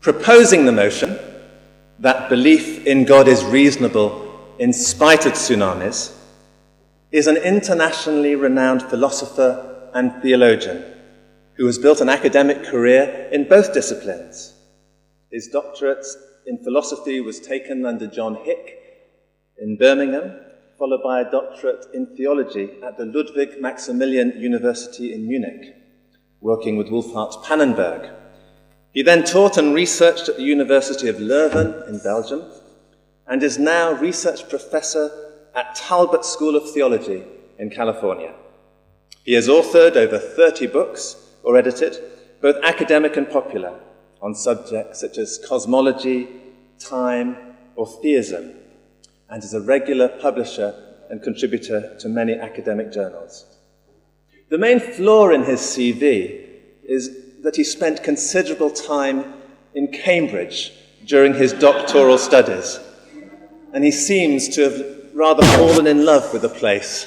Proposing the motion that belief in God is reasonable in spite of tsunamis is an internationally renowned philosopher and theologian who has built an academic career in both disciplines. His doctorate in philosophy was taken under John Hick in Birmingham, followed by a doctorate in theology at the Ludwig Maximilian University in Munich, working with Wolfhart Pannenberg. He then taught and researched at the University of Leuven in Belgium and is now research professor at Talbot School of Theology in California. He has authored over 30 books, or edited, both academic and popular, on subjects such as cosmology, time, or theism, and is a regular publisher and contributor to many academic journals. The main flaw in his CV is that he spent considerable time in Cambridge during his doctoral studies, and he seems to have rather fallen in love with the place.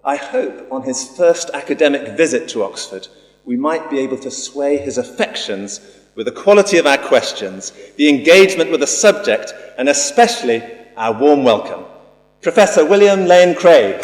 I hope on his first academic visit to Oxford, we might be able to sway his affections with the quality of our questions, the engagement with the subject, and especially our warm welcome. Professor William Lane Craig.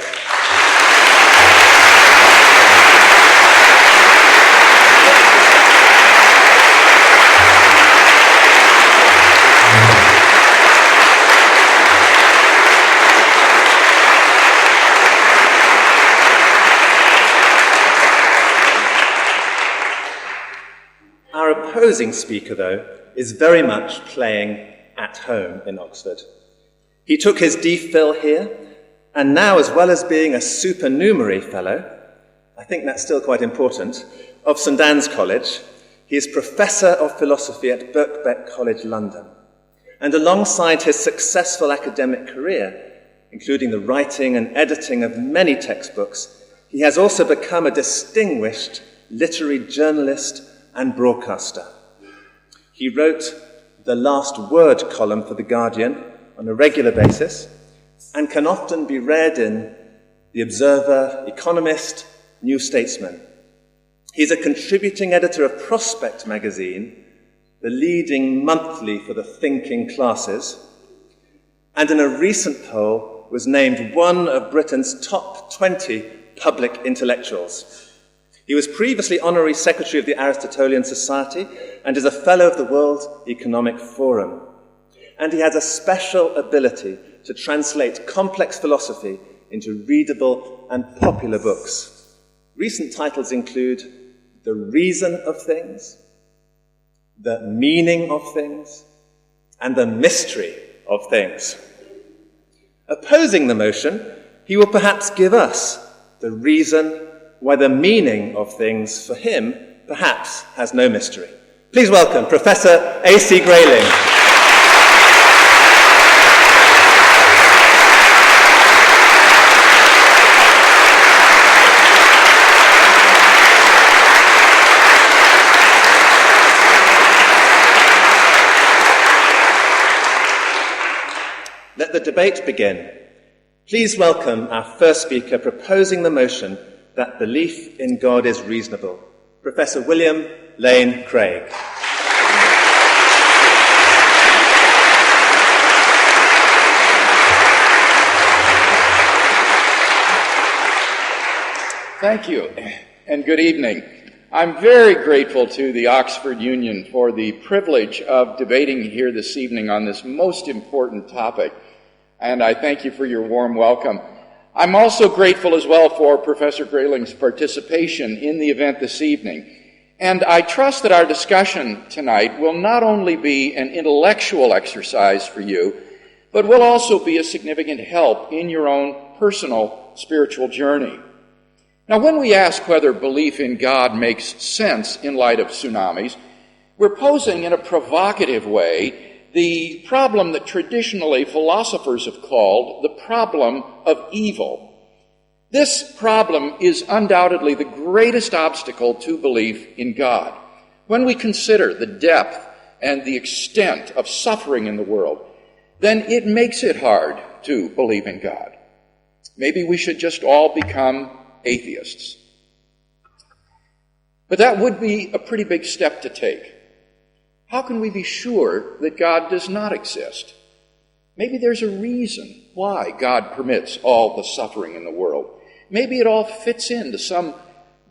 Our opposing speaker, though, is very much playing at home in Oxford. He took his DPhil here, and now, as well as being a supernumerary fellow, I think that's still quite important, of St Anne's College, he is Professor of Philosophy at Birkbeck College, London. And alongside his successful academic career, including the writing and editing of many textbooks, he has also become a distinguished literary journalist and broadcaster. He wrote the Last Word column for The Guardian on a regular basis and can often be read in The Observer, Economist, New Statesman. He's a contributing editor of Prospect magazine, the leading monthly for the thinking classes, and in a recent poll was named one of Britain's top 20 public intellectuals. He was previously Honorary Secretary of the Aristotelian Society and is a Fellow of the World Economic Forum. And he has a special ability to translate complex philosophy into readable and popular books. Recent titles include The Reason of Things, The Meaning of Things, and The Mystery of Things. Opposing the motion, he will perhaps give us the reason why the meaning of things for him perhaps has no mystery. Please welcome Professor A.C. Grayling. Let the debate begin. Please welcome our first speaker proposing the motion that belief in God is reasonable, Professor William Lane Craig. Thank you, and good evening. I'm very grateful to the Oxford Union for the privilege of debating here this evening on this most important topic, and I thank you for your warm welcome. I'm also grateful as well for Professor Grayling's participation in the event this evening. And I trust that our discussion tonight will not only be an intellectual exercise for you, but will also be a significant help in your own personal spiritual journey. Now, when we ask whether belief in God makes sense in light of tsunamis, we're posing in a provocative way the problem that traditionally philosophers have called the problem of evil. This problem is undoubtedly the greatest obstacle to belief in God. When we consider the depth and the extent of suffering in the world, then it makes it hard to believe in God. Maybe we should just all become atheists. But that would be a pretty big step to take. how can we be sure that God does not exist? Maybe there's a reason why God permits all the suffering in the world. Maybe it all fits into some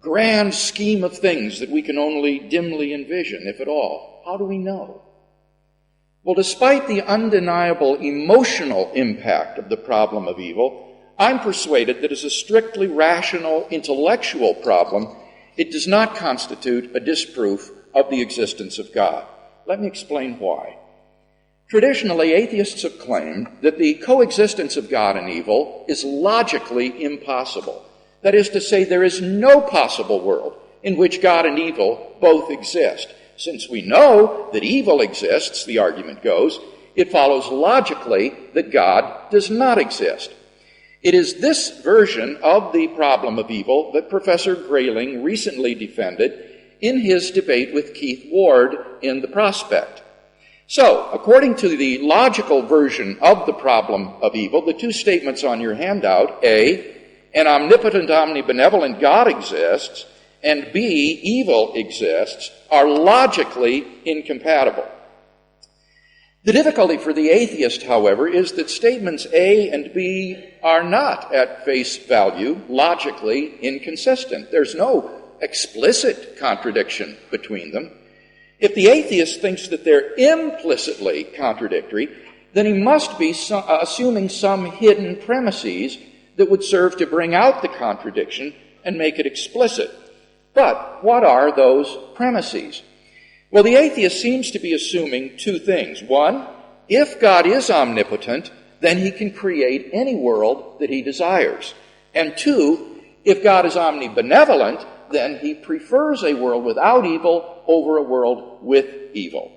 grand scheme of things that we can only dimly envision, if at all. How do we know? Well, despite the undeniable emotional impact of the problem of evil, I'm persuaded that as a strictly rational, intellectual problem, it does not constitute a disproof of the existence of God. Let me explain why. Traditionally, atheists have claimed that the coexistence of God and evil is logically impossible. That is to say, there is no possible world in which God and evil both exist. Since we know that evil exists, the argument goes, it follows logically that God does not exist. It is this version of the problem of evil that Professor Grayling recently defended in his debate with Keith Ward in The Prospect. So, according to the logical version of the problem of evil, the two statements on your handout, A, an omnipotent, omnibenevolent God exists, and B, evil exists, are logically incompatible. The difficulty for the atheist, however, is that statements A and B are not, at face value, logically inconsistent. There's no explicit contradiction between them. If the atheist thinks that they're implicitly contradictory, then he must be assuming some hidden premises that would serve to bring out the contradiction and make it explicit. But what are those premises? Well, the atheist seems to be assuming two things. One, if God is omnipotent, then he can create any world that he desires. And two, if God is omnibenevolent, then he prefers a world without evil over a world with evil.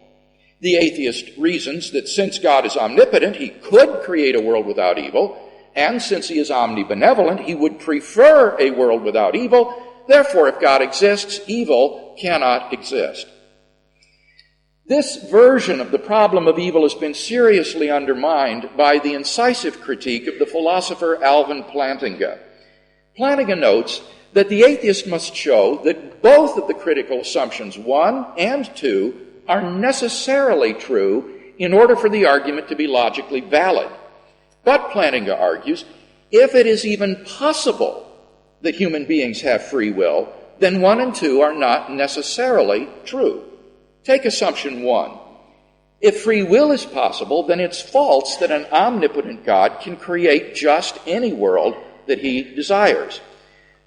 The atheist reasons that since God is omnipotent, he could create a world without evil, and since he is omnibenevolent, he would prefer a world without evil. Therefore, if God exists, evil cannot exist. This version of the problem of evil has been seriously undermined by the incisive critique of the philosopher Alvin Plantinga. Plantinga notes that the atheist must show that both of the critical assumptions 1 and 2 are necessarily true in order for the argument to be logically valid. But, Plantinga argues, if it is even possible that human beings have free will, then 1 and 2 are not necessarily true. Take assumption 1. If free will is possible, then it's false that an omnipotent God can create just any world that he desires.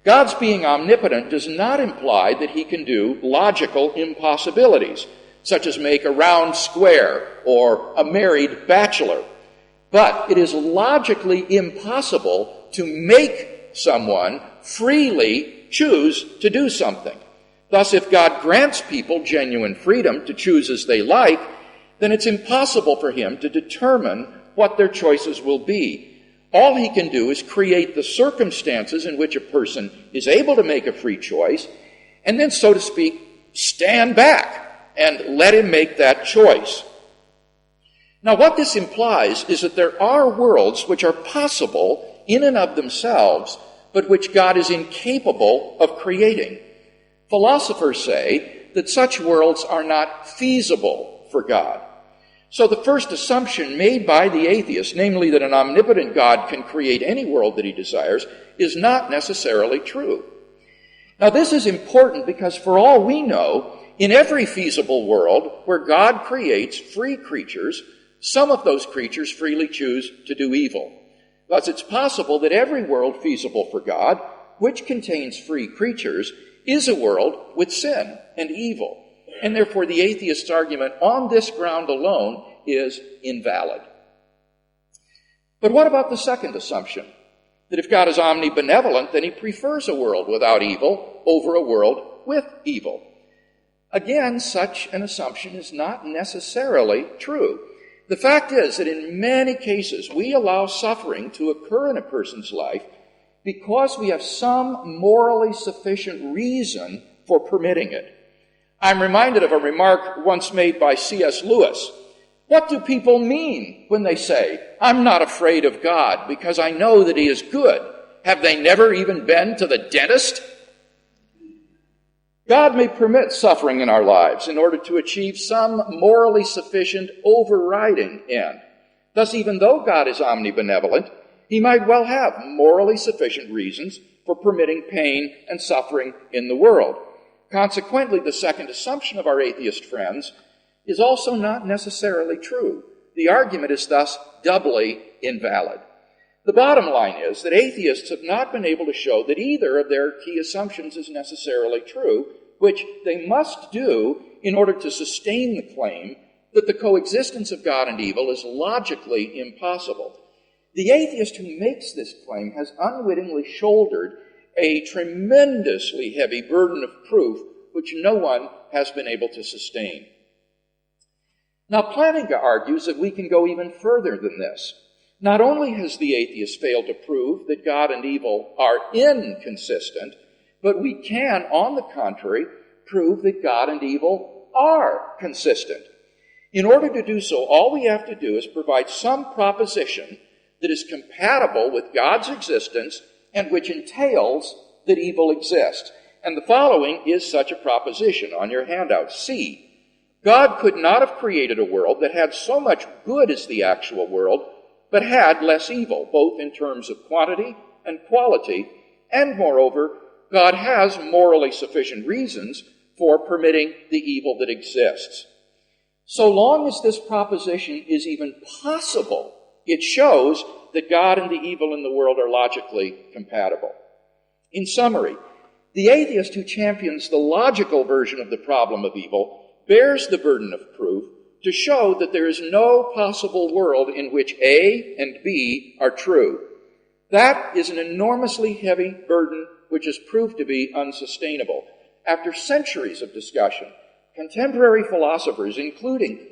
God's being omnipotent does not imply that he can do logical impossibilities, such as make a round square or a married bachelor. But it is logically impossible to make someone freely choose to do something. Thus, if God grants people genuine freedom to choose as they like, then it's impossible for him to determine what their choices will be. All he can do is create the circumstances in which a person is able to make a free choice, and then, so to speak, stand back and let him make that choice. Now, what this implies is that there are worlds which are possible in and of themselves, but which God is incapable of creating. Philosophers say that such worlds are not feasible for God. So the first assumption made by the atheist, namely that an omnipotent God can create any world that he desires, is not necessarily true. Now, this is important because for all we know, in every feasible world where God creates free creatures, some of those creatures freely choose to do evil. Thus, it's possible that every world feasible for God, which contains free creatures, is a world with sin and evil. And therefore, the atheist's argument on this ground alone is invalid. But what about the second assumption? That if God is omnibenevolent, then he prefers a world without evil over a world with evil. Again, such an assumption is not necessarily true. The fact is that in many cases, we allow suffering to occur in a person's life because we have some morally sufficient reason for permitting it. I'm reminded of a remark once made by C.S. Lewis. What do people mean when they say, "I'm not afraid of God because I know that he is good"? Have they never even been to the dentist? God may permit suffering in our lives in order to achieve some morally sufficient overriding end. Thus, even though God is omnibenevolent, he might well have morally sufficient reasons for permitting pain and suffering in the world. Consequently, the second assumption of our atheist friends is also not necessarily true. The argument is thus doubly invalid. The bottom line is that atheists have not been able to show that either of their key assumptions is necessarily true, which they must do in order to sustain the claim that the coexistence of God and evil is logically impossible. The atheist who makes this claim has unwittingly shouldered a tremendously heavy burden of proof which no one has been able to sustain. Now, Plantinga argues that we can go even further than this. Not only has the atheist failed to prove that God and evil are inconsistent, but we can, on the contrary, prove that God and evil are consistent. In order to do so, all we have to do is provide some proposition that is compatible with God's existence and which entails that evil exists. And the following is such a proposition on your handout. C. God could not have created a world that had so much good as the actual world, but had less evil, both in terms of quantity and quality, and moreover, God has morally sufficient reasons for permitting the evil that exists. So long as this proposition is even possible, it shows that God and the evil in the world are logically compatible. In summary, the atheist who champions the logical version of the problem of evil bears the burden of proof to show that there is no possible world in which A and B are true. That is an enormously heavy burden which has proved to be unsustainable. After centuries of discussion, contemporary philosophers, including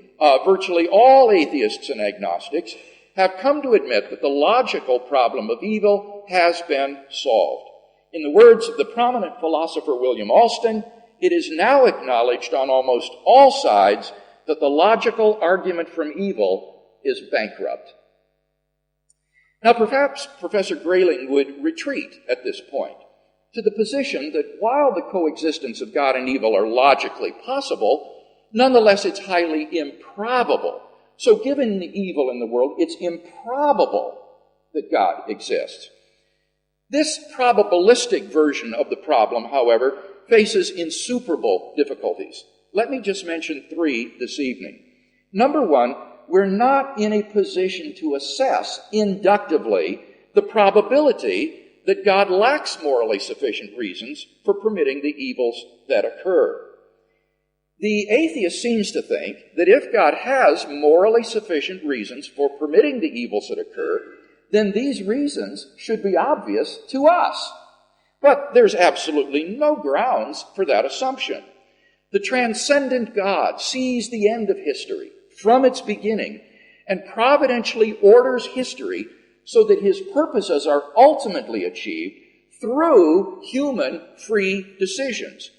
virtually all atheists and agnostics, have come to admit that the logical problem of evil has been solved. In the words of the prominent philosopher William Alston, it is now acknowledged on almost all sides that the logical argument from evil is bankrupt. Now, perhaps Professor Grayling would retreat at this point to the position that while the coexistence of God and evil are logically possible, nonetheless it's highly improbable. So given the evil in the world, it's improbable that God exists. This probabilistic version of the problem, however, faces insuperable difficulties. Let me just mention 3 this evening. Number 1, we're not in a position to assess inductively the probability that God lacks morally sufficient reasons for permitting the evils that occur. The atheist seems to think that if God has morally sufficient reasons for permitting the evils that occur, then these reasons should be obvious to us. But there's absolutely no grounds for that assumption. The transcendent God sees the end of history from its beginning and providentially orders history so that his purposes are ultimately achieved through human free decisions.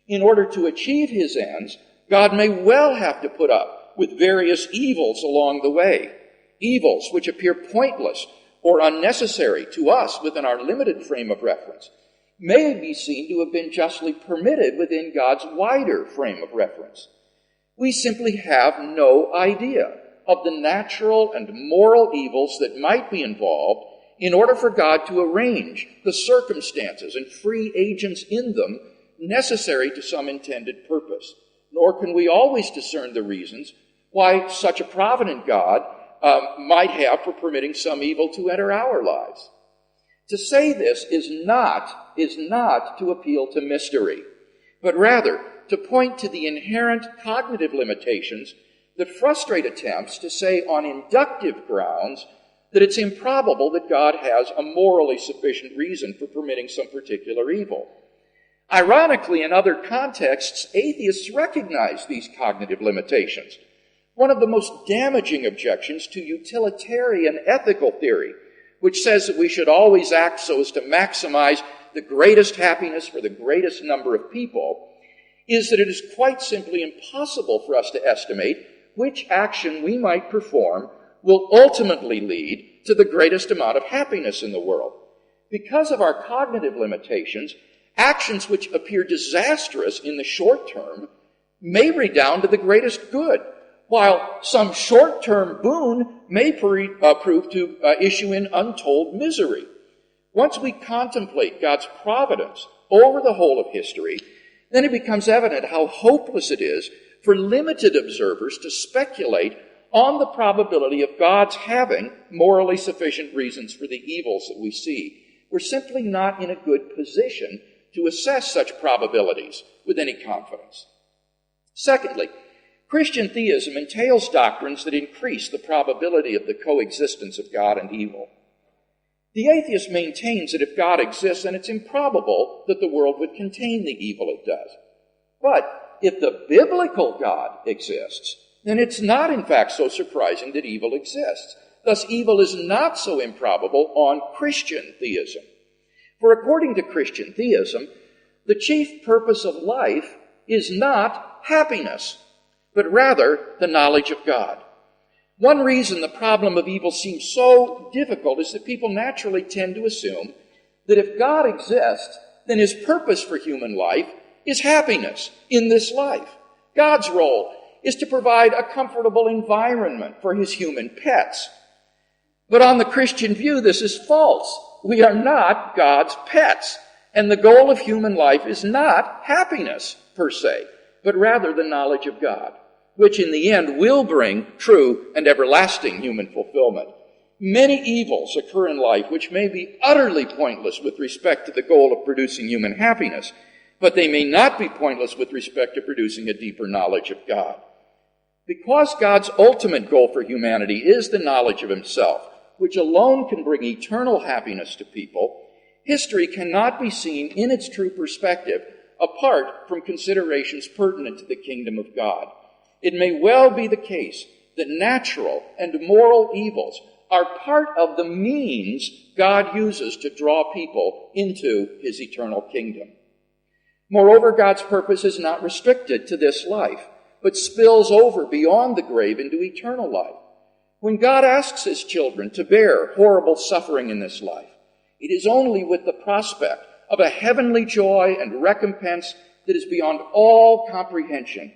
In order to achieve his ends, God may well have to put up with various evils along the way, evils which appear pointless or unnecessary to us within our limited frame of reference, may be seen to have been justly permitted within God's wider frame of reference. We simply have no idea of the natural and moral evils that might be involved in order for God to arrange the circumstances and free agents in them necessary to some intended purpose. Nor can we always discern the reasons why such a provident God might have for permitting some evil to enter our lives. To say this is not to appeal to mystery, but rather to point to the inherent cognitive limitations that frustrate attempts to say on inductive grounds that it's improbable that God has a morally sufficient reason for permitting some particular evil. Ironically, in other contexts, atheists recognize these cognitive limitations. One of the most damaging objections to utilitarian ethical theory, which says that we should always act so as to maximize the greatest happiness for the greatest number of people, is that it is quite simply impossible for us to estimate which action we might perform will ultimately lead to the greatest amount of happiness in the world. Because of our cognitive limitations, actions which appear disastrous in the short term may redound to the greatest good, while some short-term boon may prove to issue in untold misery. Once we contemplate God's providence over the whole of history, then it becomes evident how hopeless it is for limited observers to speculate on the probability of God's having morally sufficient reasons for the evils that we see. We're simply not in a good position to assess such probabilities with any confidence. Secondly, Christian theism entails doctrines that increase the probability of the coexistence of God and evil. The atheist maintains that if God exists, then it's improbable that the world would contain the evil it does. But if the biblical God exists, then it's not in fact so surprising that evil exists. Thus, evil is not so improbable on Christian theism. For according to Christian theism, the chief purpose of life is not happiness, but rather the knowledge of God. One reason the problem of evil seems so difficult is that people naturally tend to assume that if God exists, then his purpose for human life is happiness in this life. God's role is to provide a comfortable environment for his human pets. But on the Christian view, this is false. We are not God's pets, and the goal of human life is not happiness per se, but rather the knowledge of God, which in the end will bring true and everlasting human fulfillment. Many evils occur in life which may be utterly pointless with respect to the goal of producing human happiness, but they may not be pointless with respect to producing a deeper knowledge of God. Because God's ultimate goal for humanity is the knowledge of himself, which alone can bring eternal happiness to people, history cannot be seen in its true perspective apart from considerations pertinent to the kingdom of God. It may well be the case that natural and moral evils are part of the means God uses to draw people into his eternal kingdom. Moreover, God's purpose is not restricted to this life, but spills over beyond the grave into eternal life. When God asks his children to bear horrible suffering in this life, it is only with the prospect of a heavenly joy and recompense that is beyond all comprehension.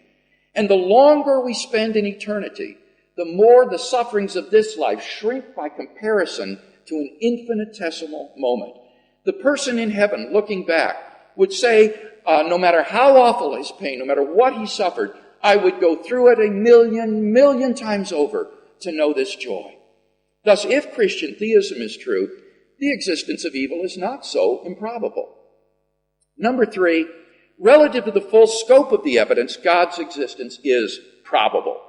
And the longer we spend in eternity, the more the sufferings of this life shrink by comparison to an infinitesimal moment. The person in heaven looking back would say, no matter how awful his pain, no matter what he suffered, I would go through it 1,000,000 times over to know this joy. Thus, if Christian theism is true, the existence of evil is not so improbable. Number 3, relative to the full scope of the evidence, God's existence is probable.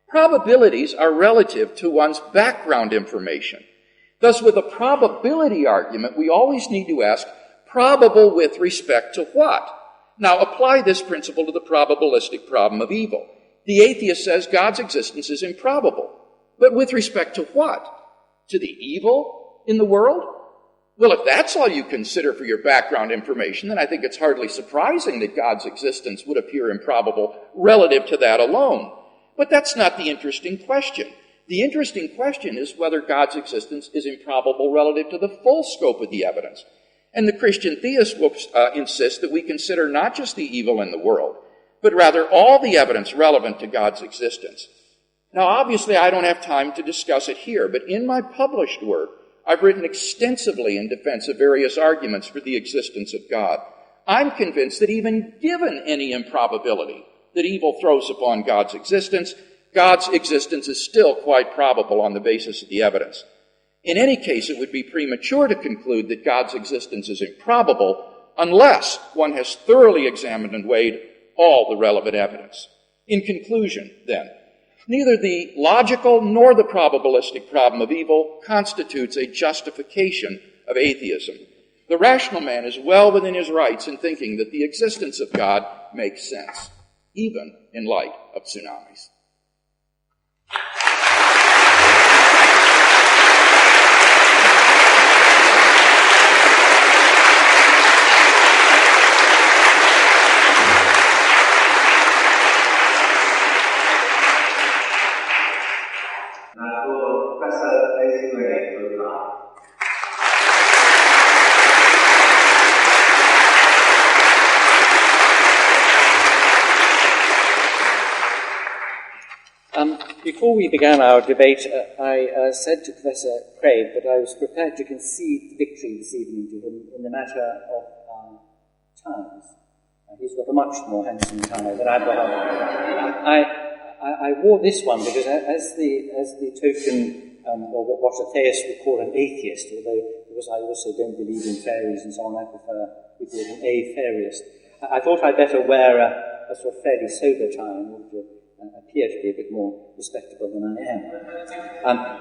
Probabilities are relative to one's background information. Thus, with a probability argument, we always need to ask, probable with respect to what? Now, apply this principle to the probabilistic problem of evil. The atheist says God's existence is improbable. But with respect to what? To the evil in the world? Well, if that's all you consider for your background information, then I think it's hardly surprising that God's existence would appear improbable relative to that alone. But that's not the interesting question. The interesting question is whether God's existence is improbable relative to the full scope of the evidence. And the Christian theist will insist that we consider not just the evil in the world, but rather all the evidence relevant to God's existence. Now, obviously, I don't have time to discuss it here, but in my published work, I've written extensively in defense of various arguments for the existence of God. I'm convinced that even given any improbability that evil throws upon God's existence is still quite probable on the basis of the evidence. In any case, it would be premature to conclude that God's existence is improbable unless one has thoroughly examined and weighed all the relevant evidence. In conclusion, then, neither the logical nor the probabilistic problem of evil constitutes a justification of atheism. The rational man is well within his rights in thinking that the existence of God makes sense, even in light of tsunamis. before we began our debate, I said to Professor Craig that I was prepared to concede victory this evening to him in the matter of ties. He's got a much more handsome tie than I've got on. I wore this one because as the token, or what a theist would call an atheist, although because I also don't believe in fairies and so on, I prefer to be called an a-fairist. I thought I'd better wear a sort of fairly sober tie in order to appear to be a bit more respectable than I am.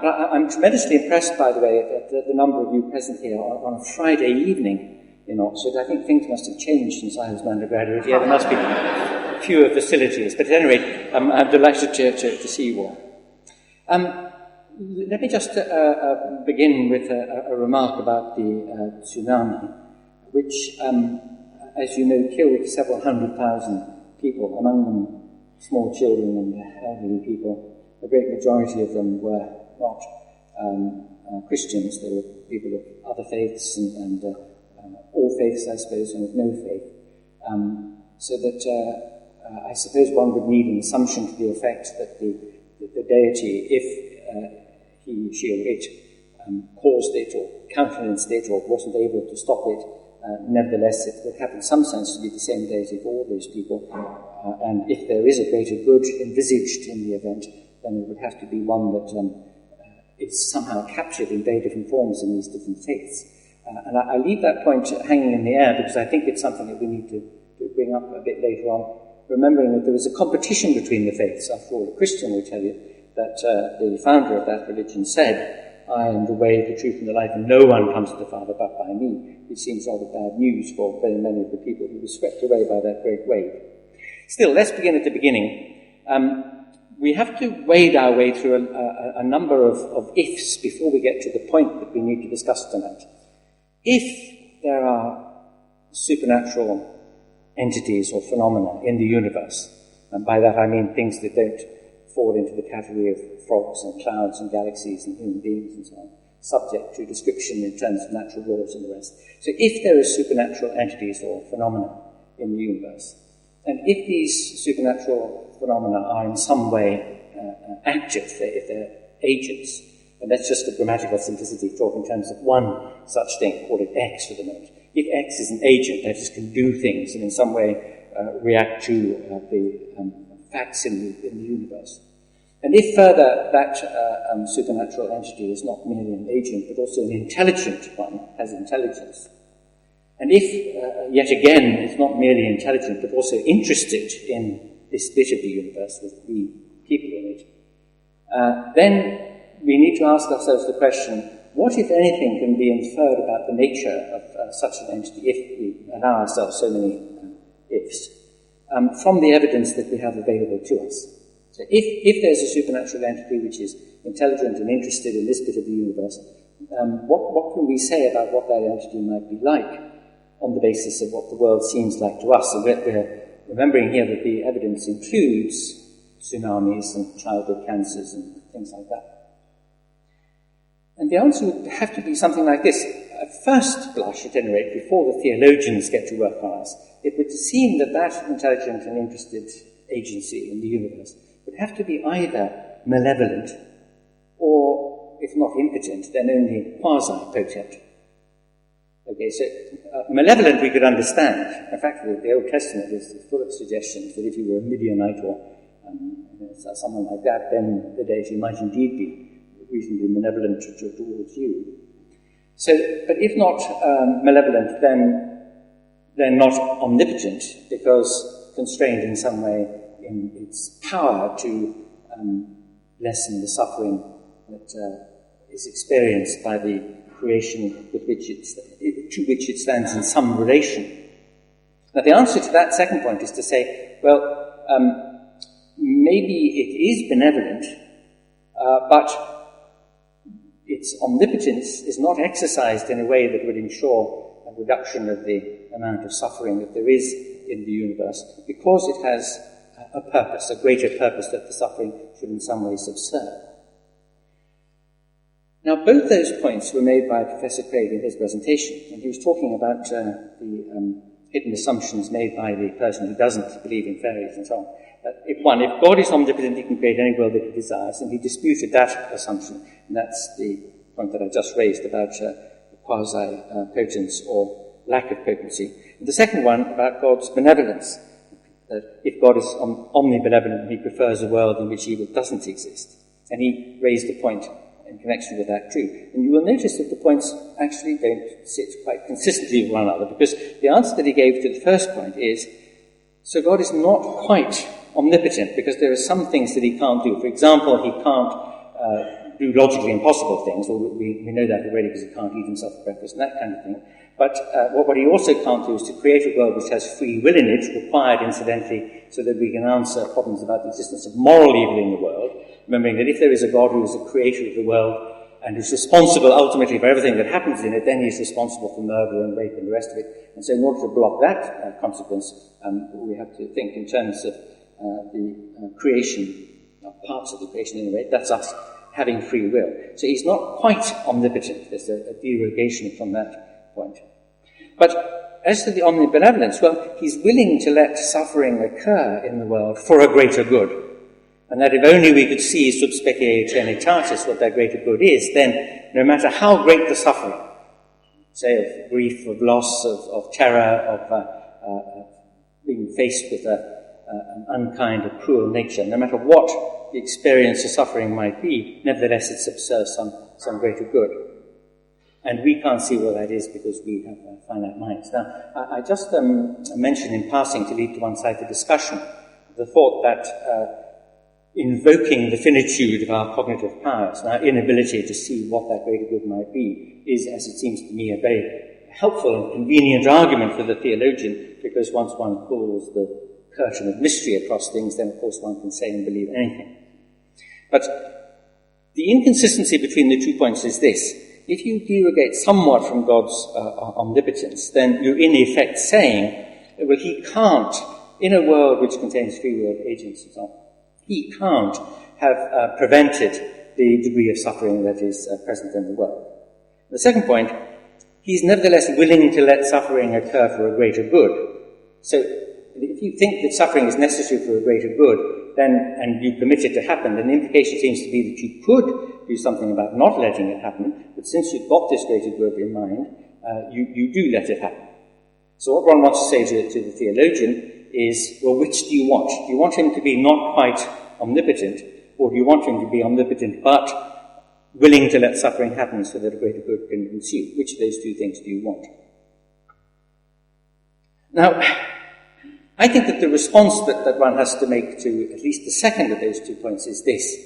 But I'm tremendously impressed, by the way, at the number of you present here on a Friday evening in Oxford. I think things must have changed since I was an undergraduate here. There must be fewer facilities. But at any rate, I'm delighted to see you all. Let me just begin with a remark about the tsunami, which, as you know, killed several 100,000 people, among them small children and elderly people. A great majority of them were not Christians. They were people of other faiths and all faiths, I suppose, and of no faith. So that I suppose one would need an assumption to the effect that the deity, if he, she, or it caused it or countenanced it or wasn't able to stop it, nevertheless it would have in some sense to be the same deity for all those people. And if there is a greater good envisaged in the event, then it would have to be one that is somehow captured in very different forms in these different faiths. And I leave that point hanging in the air because I think it's something that we need to bring up a bit later on, remembering that there was a competition between the faiths. After all, a Christian will tell you that the founder of that religion said, "I am the way, the truth, and the life, and no one comes to the Father but by me," which seems rather bad news for very many of the people who were swept away by that great wave. Still, let's begin at the beginning. We have to wade our way through a number of ifs before we get to the point that we need to discuss tonight. If there are supernatural entities or phenomena in the universe, and by that I mean things that don't fall into the category of frogs and clouds and galaxies and human beings and so on, subject to description in terms of natural laws and the rest. So if there are supernatural entities or phenomena in the universe, and if these supernatural phenomena are in some way active, if they're agents, and that's just for grammatical simplicity, talk in terms of one such thing, call it X for the moment. If X is an agent that just can do things and in some way react to the facts in the universe, and if further that supernatural entity is not merely an agent but also an intelligent one, has intelligence, and if, yet again, it's not merely intelligent but also interested in this bit of the universe with we people in it, then we need to ask ourselves the question, what, if anything, can be inferred about the nature of such an entity, if we allow ourselves so many ifs, from the evidence that we have available to us? So if there's a supernatural entity which is intelligent and interested in this bit of the universe, what can we say about what that entity might be like on the basis of what the world seems like to us? And we're remembering here that the evidence includes tsunamis and childhood cancers and things like that. And the answer would have to be something like this. At first blush, at any rate, before the theologians get to work on us, it would seem that that intelligent and interested agency in the universe would have to be either malevolent or, if not impotent, then only quasi-potent. Okay, so malevolent we could understand. In fact, the Old Testament is full of suggestions that if you were a Midianite or someone like that, then the deity might indeed be reasonably malevolent towards you. So, but if not malevolent, then they're not omnipotent, because constrained in some way in its power to lessen the suffering that is experienced by the creation with which to which it stands in some relation. Now, the answer to that second point is to say, well, maybe it is benevolent, but its omnipotence is not exercised in a way that would ensure a reduction of the amount of suffering that there is in the universe, because it has a purpose, a greater purpose that the suffering should in some way subserve. Now, both those points were made by Professor Craig in his presentation, and he was talking about the hidden assumptions made by the person who doesn't believe in fairies and so on. If God is omnipotent, he can create any world that he desires, and he disputed that assumption, and that's the point that I just raised about quasi-potence or lack of potency. And the second one about God's benevolence, that if God is omnibenevolent, he prefers a world in which evil doesn't exist. And he raised a point in connection with that too. And you will notice that the points actually don't sit quite consistently with one another, because the answer that he gave to the first point is, so God is not quite omnipotent, because there are some things that he can't do. For example, he can't do logically impossible things, or we know that already because he can't eat himself for breakfast and that kind of thing. But what he also can't do is to create a world which has free will in it, required incidentally, so that we can answer problems about the existence of moral evil in the world, remembering that if there is a God who is the creator of the world and is responsible ultimately for everything that happens in it, then he is responsible for murder and rape and the rest of it. And so in order to block that consequence, we have to think in terms of the creation, parts of the creation anyway, that's us having free will. So he's not quite omnipotent. There's a derogation from that point. But as to the omnibenevolence, well, he's willing to let suffering occur in the world for a greater good. And that if only we could see sub specie eternitatis what that greater good is, then no matter how great the suffering, say of grief, of loss, of terror, of being faced with an unkind or cruel nature, no matter what the experience of suffering might be, nevertheless it subserves some greater good. And we can't see what that is because we have finite minds. Now, I just mentioned in passing, to lead to one side the discussion, the thought that invoking the finitude of our cognitive powers and our inability to see what that greater good might be is, as it seems to me, a very helpful and convenient argument for the theologian, because once one pulls the curtain of mystery across things, then of course one can say and believe anything. But the inconsistency between the 2 points is this. If you derogate somewhat from God's omnipotence, then you're in effect saying, well, he can't, in a world which contains free will agents and so on, he can't have prevented the degree of suffering that is present in the world. The second point, he's nevertheless willing to let suffering occur for a greater good. So if you think that suffering is necessary for a greater good, then, and you permit it to happen, then the implication seems to be that you could do something about not letting it happen, but since you've got this greater good in mind, you do let it happen. So what one wants to say to the theologian is, well, which do you want? Do you want him to be not quite omnipotent, or do you want him to be omnipotent but willing to let suffering happen so that a greater good can ensue? Which of those two things do you want? Now, I think that the response that one has to make to at least the second of those 2 points is this.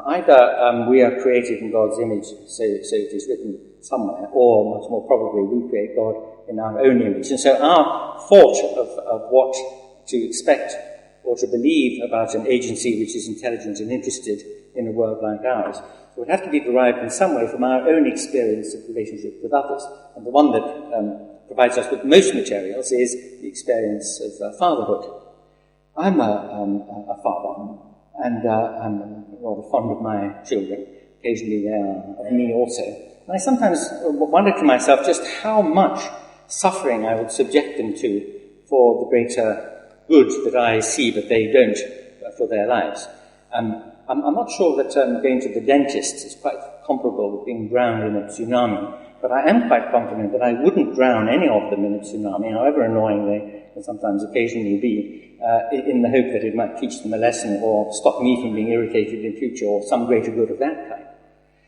Either we are created in God's image, so it is written somewhere, or much more probably we create God in our own image. And so our thought of what to expect or to believe about an agency which is intelligent and interested in a world like ours would have to be derived in some way from our own experience of relationship with others. And the one that provides us with most materials is the experience of fatherhood. I'm a father, and I'm rather fond of my children. Occasionally they are of me also. And I sometimes wonder to myself just how much suffering I would subject them to for the greater good that I see but they don't for their lives. I'm not sure that going to the dentist is quite comparable with being drowned in a tsunami, but I am quite confident that I wouldn't drown any of them in a tsunami, however annoying they can sometimes occasionally be, in the hope that it might teach them a lesson or stop me from being irritated in future or some greater good of that kind.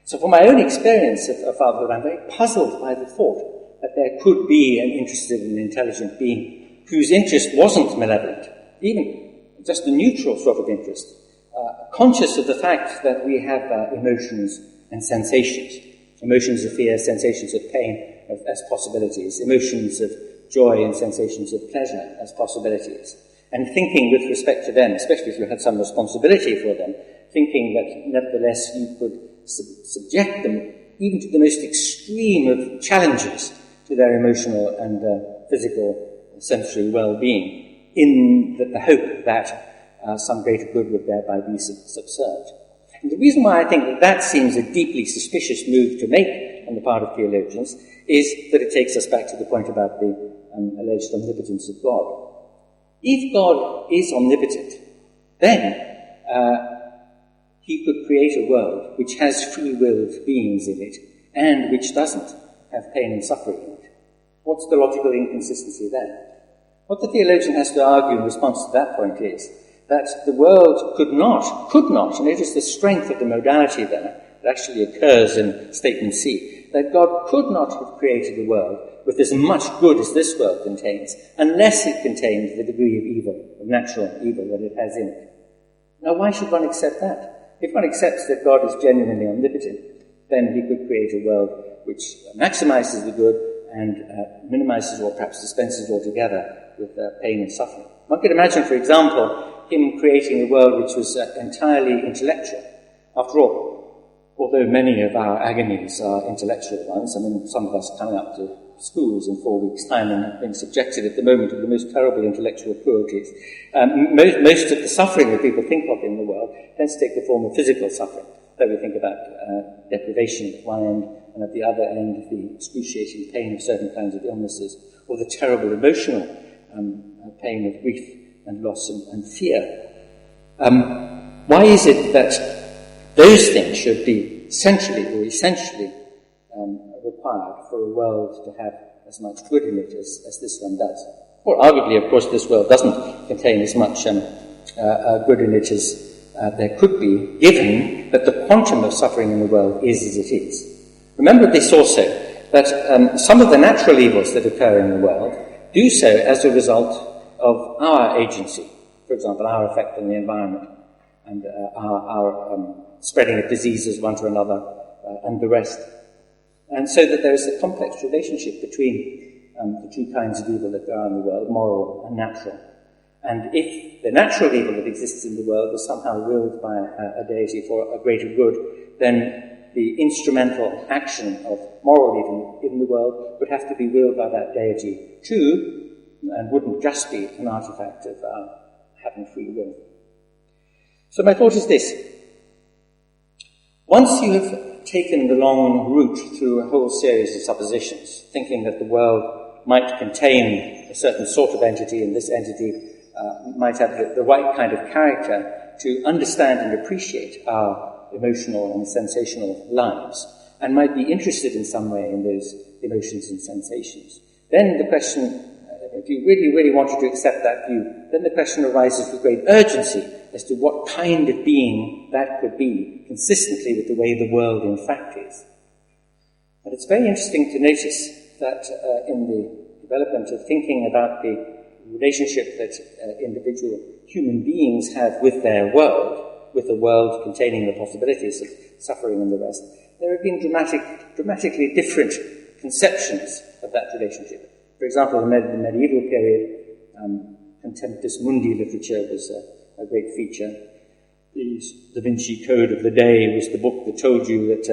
So from my own experience of fatherhood, I'm very puzzled by the thought that there could be an interested and intelligent being whose interest wasn't malevolent, even just a neutral sort of interest, conscious of the fact that we have emotions and sensations, emotions of fear, sensations of pain as possibilities, emotions of joy and sensations of pleasure as possibilities, and thinking with respect to them, especially if you had some responsibility for them, thinking that nevertheless you could subject them even to the most extreme of challenges to their emotional and physical sensory well-being, in the hope that some greater good would thereby be subserved. And the reason why I think that seems a deeply suspicious move to make on the part of theologians is that it takes us back to the point about the alleged omnipotence of God. If God is omnipotent, then he could create a world which has free-willed beings in it and which doesn't have pain and suffering in it. What's the logical inconsistency there? What the theologian has to argue in response to that point is that the world could not, notice the strength of the modality there that actually occurs in statement C, that God could not have created a world with as much good as this world contains, unless it contained the degree of evil, of natural evil that it has in it. Now, why should one accept that? If one accepts that God is genuinely omnipotent, then he could create a world which maximizes the good and minimizes or perhaps dispenses altogether with pain and suffering. One could imagine, for example, him creating a world which was entirely intellectual. After all, although many of our agonies are intellectual ones, I mean, some of us are coming up to schools in 4 weeks' time and have been subjected at the moment to the most terrible intellectual cruelties. Most of the suffering that people think of in the world tends to take the form of physical suffering. So we think about deprivation at one end, and at the other end, the excruciating pain of certain kinds of illnesses, or the terrible emotional pain of grief and loss and fear. Why is it that those things should be centrally or essentially required for a world to have as much good in it as this one does? Or arguably, of course, this world doesn't contain as much good in it as there could be, given that the quantum of suffering in the world is as it is. Remember this also, that some of the natural evils that occur in the world do so as a result of our agency. For example, our effect on the environment and our spreading of diseases one to another and the rest. And so that there is a complex relationship between the two kinds of evil that there are in the world, moral and natural. And if the natural evil that exists in the world was somehow willed by a deity for a greater good, then the instrumental action of moral evil in the world would have to be willed by that deity too, and wouldn't just be an artifact of having free will. So my thought is this. Once you have taken the long route through a whole series of suppositions, thinking that the world might contain a certain sort of entity, and this entity might have the right kind of character to understand and appreciate our emotional and sensational lives, and might be interested in some way in those emotions and sensations, then the question, if you really, really wanted to accept that view, then the question arises with great urgency as to what kind of being that could be, consistently with the way the world in fact is. And it's very interesting to notice that in the development of thinking about the relationship that individual human beings have with their world, with a world containing the possibilities of suffering and the rest, there have been dramatically different conceptions of that relationship. For example, in the medieval period, contemptus mundi literature was a great feature. The Da Vinci Code of the day was the book that told you that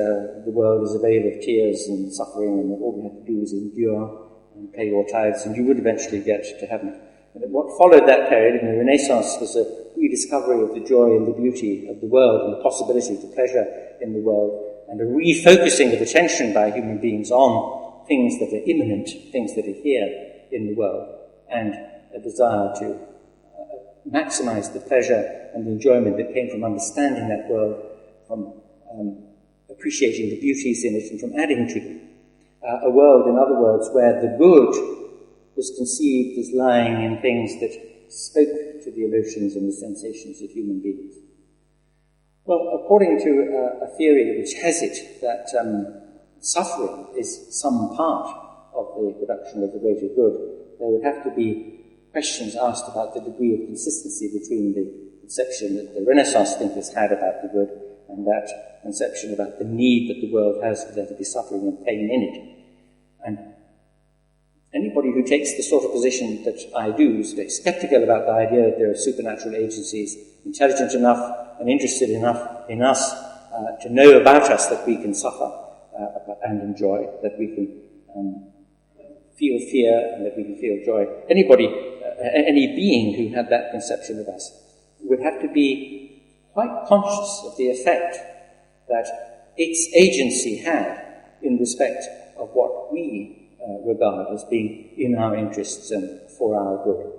the world is a vale of tears and suffering, and that all you have to do is endure and pay your tithes, and you would eventually get to heaven. And what followed that period in the Renaissance was a rediscovery of the joy and the beauty of the world and the possibility for pleasure in the world, and a refocusing of attention by human beings on things that are imminent, things that are here in the world, and a desire to maximize the pleasure and the enjoyment that came from understanding that world, from appreciating the beauties in it, and from adding to them. A world, in other words, where the good was conceived as lying in things that spoke to the emotions and the sensations of human beings. Well, according to a theory which has it that suffering is some part of the production of the greater good, there would have to be questions asked about the degree of consistency between the conception that the Renaissance thinkers had about the good and that conception about the need that the world has for there to be suffering and pain in it. And anybody who takes the sort of position that I do is very skeptical about the idea that there are supernatural agencies intelligent enough and interested enough in us to know about us that we can suffer and enjoy, that we can feel fear and that we can feel joy. Any being who had that conception of us would have to be quite conscious of the effect that its agency had in respect of what we regard as being in our interests and for our good.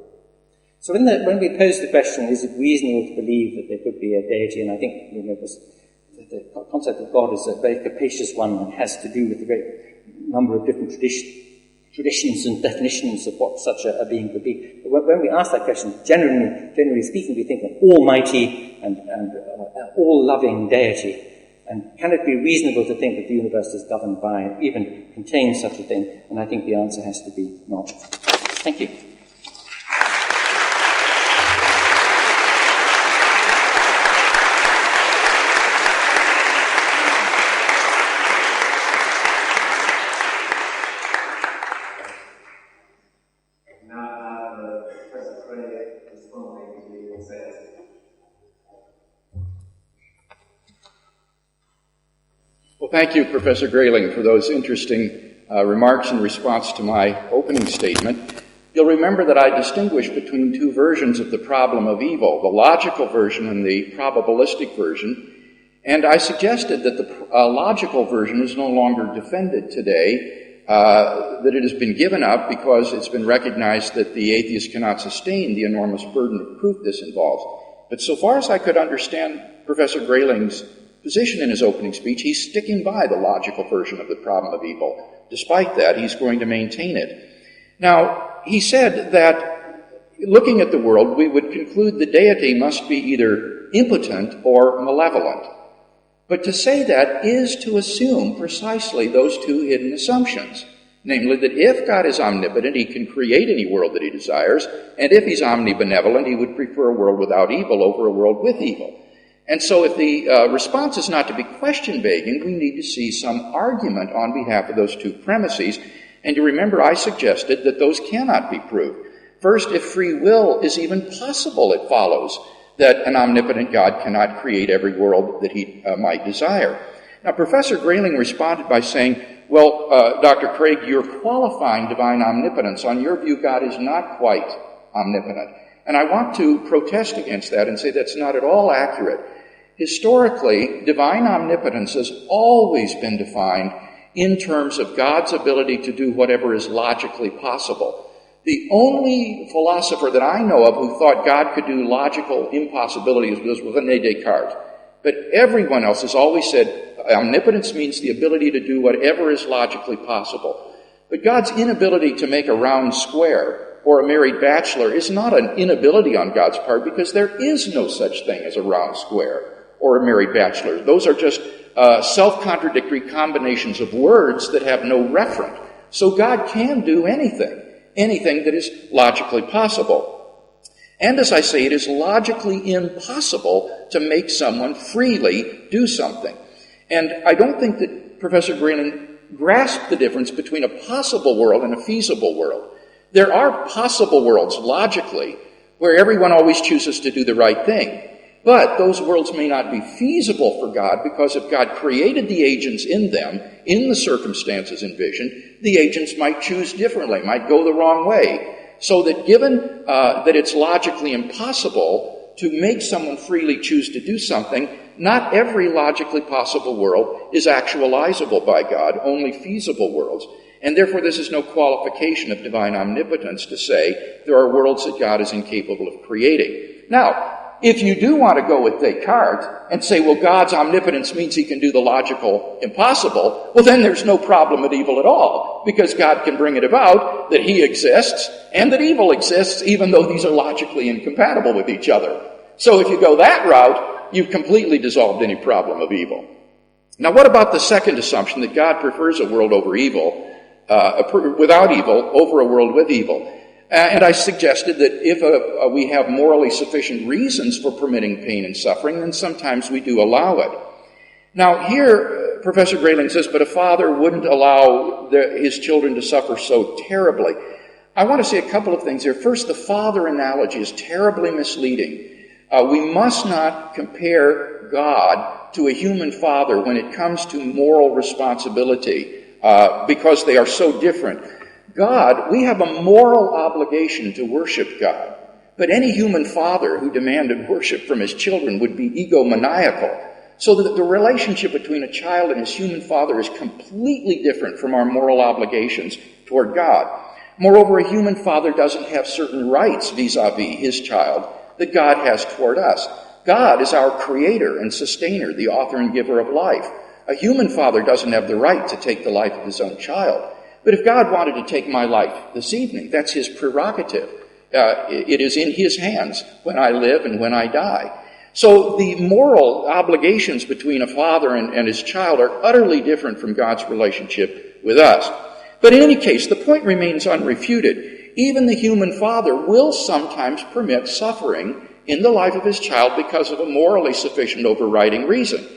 So when we pose the question, is it reasonable to believe that there could be a deity, and I think the concept of God is a very capacious one and has to do with a great number of different traditions and definitions of what such a being could be. But when we ask that question, generally speaking, we think of almighty and all-loving deity. And can it be reasonable to think that the universe is governed by, even contains such a thing? And I think the answer has to be not. Thank you. Well, thank you, Professor Grayling, for those interesting remarks in response to my opening statement. You'll remember that I distinguish between two versions of the problem of evil, the logical version and the probabilistic version. And I suggested that the logical version is no longer defended today, that it has been given up because it's been recognized that the atheist cannot sustain the enormous burden of proof this involves. But so far as I could understand Professor Grayling's position in his opening speech, he's sticking by the logical version of the problem of evil. Despite that, he's going to maintain it. Now, he said that looking at the world, we would conclude the deity must be either impotent or malevolent. But to say that is to assume precisely those two hidden assumptions. Namely, that if God is omnipotent, he can create any world that he desires, and if he's omnibenevolent, he would prefer a world without evil over a world with evil. And so if the response is not to be question-begging, we need to see some argument on behalf of those two premises. And you remember I suggested that those cannot be proved. First, if free will is even possible, it follows that an omnipotent God cannot create every world that he might desire. Now, Professor Grayling responded by saying, well, Dr. Craig, you're qualifying divine omnipotence. On your view, God is not quite omnipotent. And I want to protest against that and say that's not at all accurate. Historically, divine omnipotence has always been defined in terms of God's ability to do whatever is logically possible. The only philosopher that I know of who thought God could do logical impossibilities was René Descartes. But everyone else has always said omnipotence means the ability to do whatever is logically possible. But God's inability to make a round square or a married bachelor is not an inability on God's part, because there is no such thing as a round square or a married bachelor. Those are just self-contradictory combinations of words that have no referent. So God can do anything that is logically possible. And as I say, it is logically impossible to make someone freely do something. And I don't think that Professor Grayling grasped the difference between a possible world and a feasible world. There are possible worlds, logically, where everyone always chooses to do the right thing. But those worlds may not be feasible for God, because if God created the agents in them, in the circumstances envisioned, the agents might choose differently, might go the wrong way. So that given that it's logically impossible to make someone freely choose to do something, not every logically possible world is actualizable by God, only feasible worlds. And therefore this is no qualification of divine omnipotence to say there are worlds that God is incapable of creating. Now, if you do want to go with Descartes and say, well, God's omnipotence means he can do the logical impossible, well, then there's no problem with evil at all, because God can bring it about that he exists and that evil exists, even though these are logically incompatible with each other. So if you go that route, you've completely dissolved any problem of evil. Now, what about the second assumption, that God prefers a world over evil, without evil, over a world with evil? And I suggested that if we have morally sufficient reasons for permitting pain and suffering, then sometimes we do allow it. Now here, Professor Grayling says, but a father wouldn't allow his children to suffer so terribly. I want to say a couple of things here. First, the father analogy is terribly misleading. We must not compare God to a human father when it comes to moral responsibility, because they are so different. God, we have a moral obligation to worship God. But any human father who demanded worship from his children would be egomaniacal. So that the relationship between a child and his human father is completely different from our moral obligations toward God. Moreover, a human father doesn't have certain rights vis-a-vis his child that God has toward us. God is our creator and sustainer, the author and giver of life. A human father doesn't have the right to take the life of his own child. But if God wanted to take my life this evening, that's his prerogative. It is in his hands when I live and when I die. So the moral obligations between a father and his child are utterly different from God's relationship with us. But in any case, the point remains unrefuted. Even the human father will sometimes permit suffering in the life of his child because of a morally sufficient overriding reason.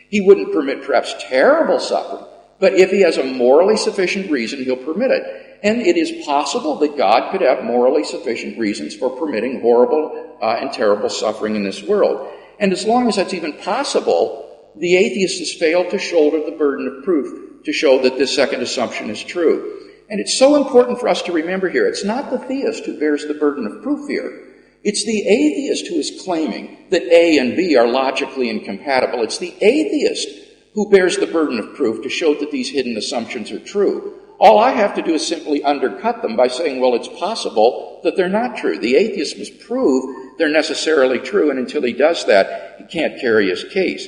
He wouldn't permit perhaps terrible suffering, but if he has a morally sufficient reason, he'll permit it. And it is possible that God could have morally sufficient reasons for permitting horrible and terrible suffering in this world. And as long as that's even possible, the atheist has failed to shoulder the burden of proof to show that this second assumption is true. And it's so important for us to remember here, it's not the theist who bears the burden of proof here. It's the atheist who is claiming that A and B are logically incompatible. It's the atheist who bears the burden of proof to show that these hidden assumptions are true. All I have to do is simply undercut them by saying, well, it's possible that they're not true. The atheist must prove they're necessarily true, and until he does that, he can't carry his case.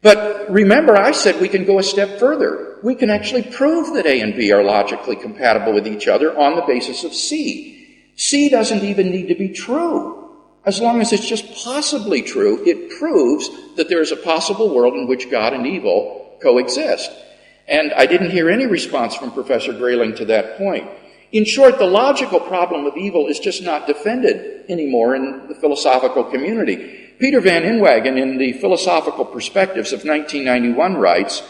But remember, I said we can go a step further. We can actually prove that A and B are logically compatible with each other on the basis of C. C doesn't even need to be true. As long as it's just possibly true, it proves that there is a possible world in which God and evil coexist. And I didn't hear any response from Professor Grayling to that point. In short, the logical problem of evil is just not defended anymore in the philosophical community. Peter Van Inwagen, in the Philosophical Perspectives of 1991, writes,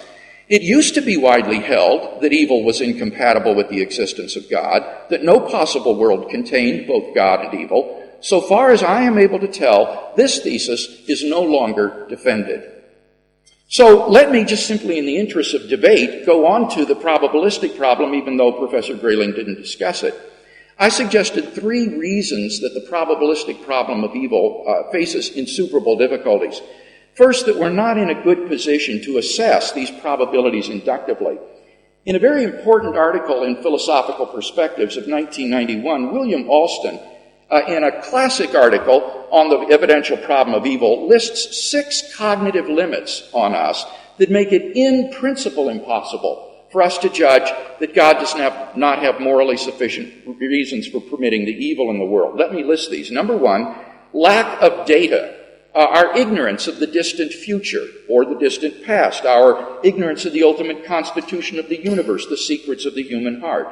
"It used to be widely held that evil was incompatible with the existence of God, that no possible world contained both God and evil. So far as I am able to tell, this thesis is no longer defended." So let me just simply, in the interest of debate, go on to the probabilistic problem, even though Professor Grayling didn't discuss it. I suggested 3 reasons that the probabilistic problem of evil faces insuperable difficulties. First, that we're not in a good position to assess these probabilities inductively. In a very important article in Philosophical Perspectives of 1991, William Alston, in a classic article on the evidential problem of evil, lists 6 cognitive limits on us that make it in principle impossible for us to judge that God does not have morally sufficient reasons for permitting the evil in the world. Let me list these. Number 1, lack of data. Our ignorance of the distant future or the distant past, our ignorance of the ultimate constitution of the universe, the secrets of the human heart.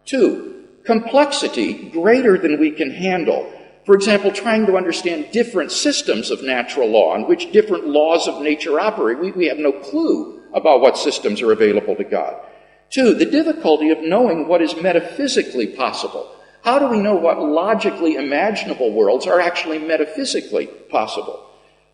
2, complexity greater than we can handle. For example, trying to understand different systems of natural law in which different laws of nature operate. We have no clue about what systems are available to God. 2, the difficulty of knowing what is metaphysically possible. How do we know what logically imaginable worlds are actually metaphysically possible?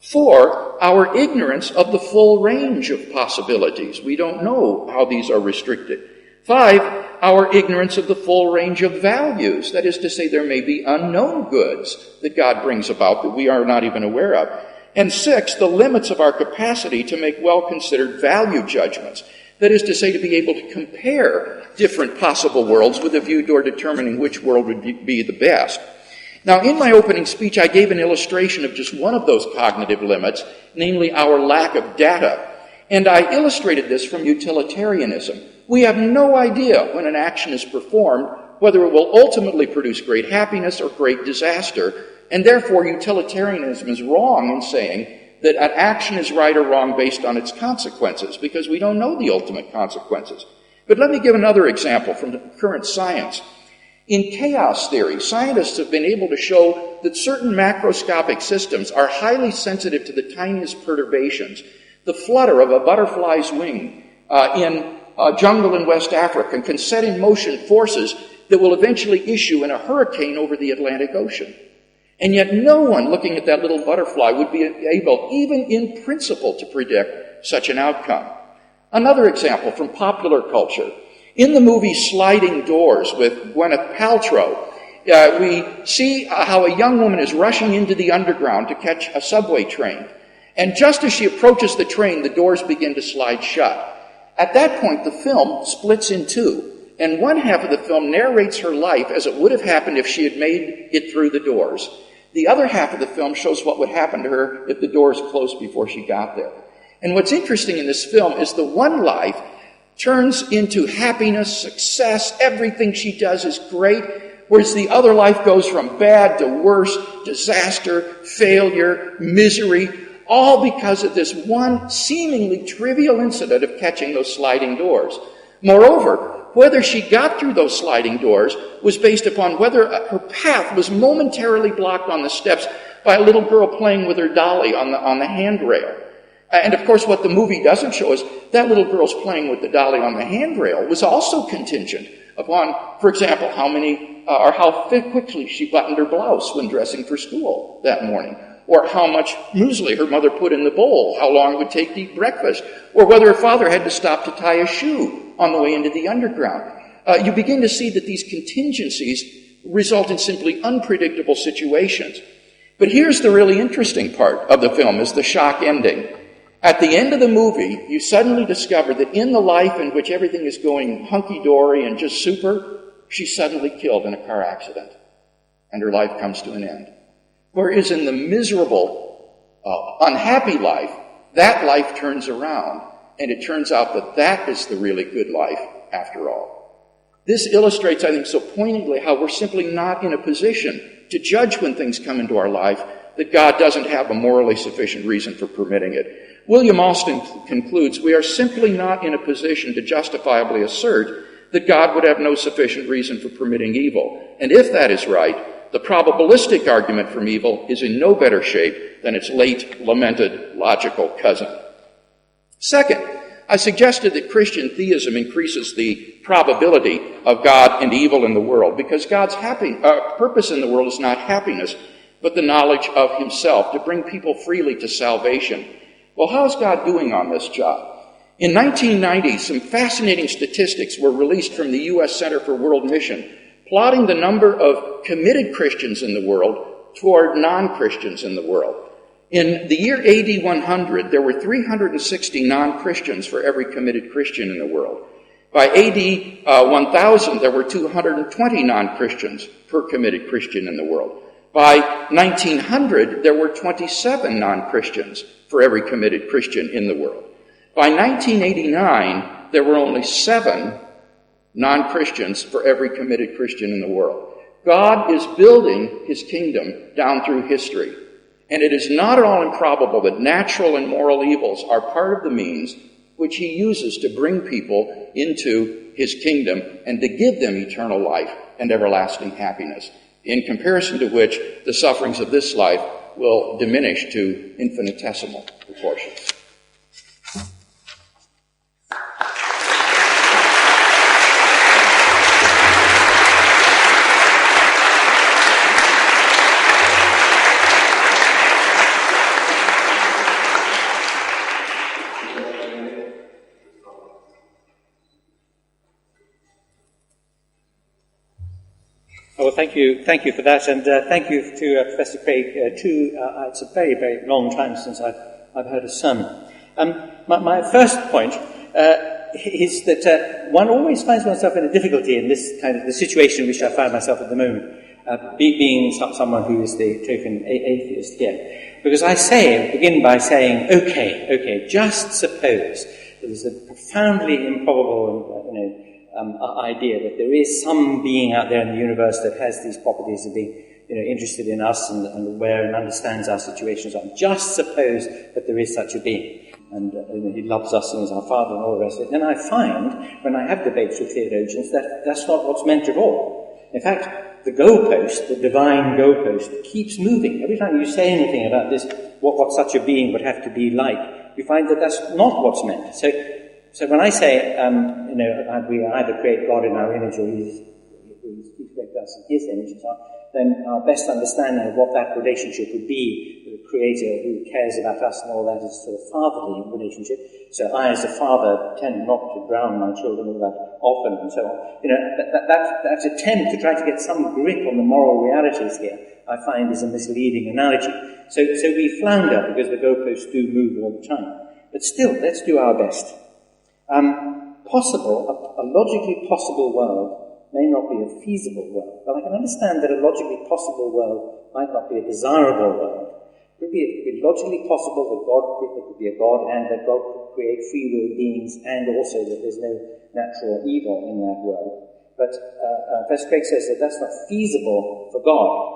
4, our ignorance of the full range of possibilities. We don't know how these are restricted. 5, our ignorance of the full range of values. That is to say, there may be unknown goods that God brings about that we are not even aware of. And 6, the limits of our capacity to make well-considered value judgments. That is to say, to be able to compare different possible worlds with a view toward determining which world would be the best. Now, in my opening speech, I gave an illustration of just one of those cognitive limits, namely our lack of data. And I illustrated this from utilitarianism. We have no idea when an action is performed whether it will ultimately produce great happiness or great disaster, and therefore utilitarianism is wrong in saying that an action is right or wrong based on its consequences, because we don't know the ultimate consequences. But let me give another example from the current science. In chaos theory, scientists have been able to show that certain macroscopic systems are highly sensitive to the tiniest perturbations. The flutter of a butterfly's wing in a jungle in West Africa can set in motion forces that will eventually issue in a hurricane over the Atlantic Ocean. And yet no one looking at that little butterfly would be able, even in principle, to predict such an outcome. Another example from popular culture. In the movie Sliding Doors with Gwyneth Paltrow, we see how a young woman is rushing into the underground to catch a subway train. And just as she approaches the train, the doors begin to slide shut. At that point, the film splits in two. and one half of the film narrates her life as it would have happened if she had made it through the doors. The other half of the film shows what would happen to her if the doors closed before she got there. And what's interesting in this film is the one life turns into happiness, success, everything she does is great, whereas the other life goes from bad to worse, disaster, failure, misery, all because of this one seemingly trivial incident of catching those sliding doors. Moreover, whether she got through those sliding doors was based upon whether her path was momentarily blocked on the steps by a little girl playing with her dolly on the handrail. And of course, what the movie doesn't show is that little girl's playing with the dolly on the handrail was also contingent upon, for example, how quickly she buttoned her blouse when dressing for school that morning, or how much muesli her mother put in the bowl, how long it would take to eat breakfast, or whether her father had to stop to tie a shoe on the way into the underground. You begin to see that these contingencies result in simply unpredictable situations. But here's the really interesting part of the film, is the shock ending. At the end of the movie, you suddenly discover that in the life in which everything is going hunky-dory and just super, she's suddenly killed in a car accident, and her life comes to an end. Whereas in the miserable, unhappy life, that life turns around, and it turns out that that is the really good life after all. This illustrates, I think, so poignantly how we're simply not in a position to judge when things come into our life that God doesn't have a morally sufficient reason for permitting it. William Alston concludes, we are simply not in a position to justifiably assert that God would have no sufficient reason for permitting evil. And if that is right, the probabilistic argument from evil is in no better shape than its late lamented logical cousin. Second, I suggested that Christian theism increases the probability of God and evil in the world because God's purpose in the world is not happiness, but the knowledge of himself, to bring people freely to salvation. Well, how's God doing on this job? In 1990, some fascinating statistics were released from the U.S. Center for World Mission, plotting the number of committed Christians in the world toward non-Christians in the world. In the year AD 100, there were 360 non-Christians for every committed Christian in the world. By AD 1000, there were 220 non-Christians per committed Christian in the world. By 1900, there were 27 non-Christians for every committed Christian in the world. By 1989, there were only 7 non-Christians for every committed Christian in the world. God is building his kingdom down through history. And it is not at all improbable that natural and moral evils are part of the means which he uses to bring people into his kingdom and to give them eternal life and everlasting happiness, in comparison to which the sufferings of this life will diminish to infinitesimal proportions. Well, thank you for that, and thank you to Professor Craig too. It's a very, very long time since I've heard a sermon. My first point is that one always finds oneself in a difficulty in this kind of the situation in which I find myself at the moment, being someone who is the token atheist here, because I begin by saying, okay, just suppose that there's a profoundly improbable, idea that there is some being out there in the universe that has these properties of being, interested in us and aware and understands our situations. Just suppose that there is such a being, and he loves us and is our Father and all the rest of it. Then I find, when I have debates with theologians, that that's not what's meant at all. In fact, the goalpost, the divine goalpost, keeps moving. Every time you say anything about this, what such a being would have to be like, you find that that's not what's meant. So when I say, we either create God in our image or He creates us in His image and so on, then our best understanding of what that relationship would be, the Creator who cares about us and all that, is sort of fatherly relationship. So I, as a father, tend not to drown my children all that often and so on. That attempt to try to get some grip on the moral realities here, I find, is a misleading analogy. So we flounder because the goalposts do move all the time. But still, let's do our best. a logically possible world may not be a feasible world. But I can understand that a logically possible world might not be a desirable world. It could be logically possible that there could be a God, and that God could create free will beings, and also that there's no natural evil in that world. But Professor Craig says that that's not feasible for God.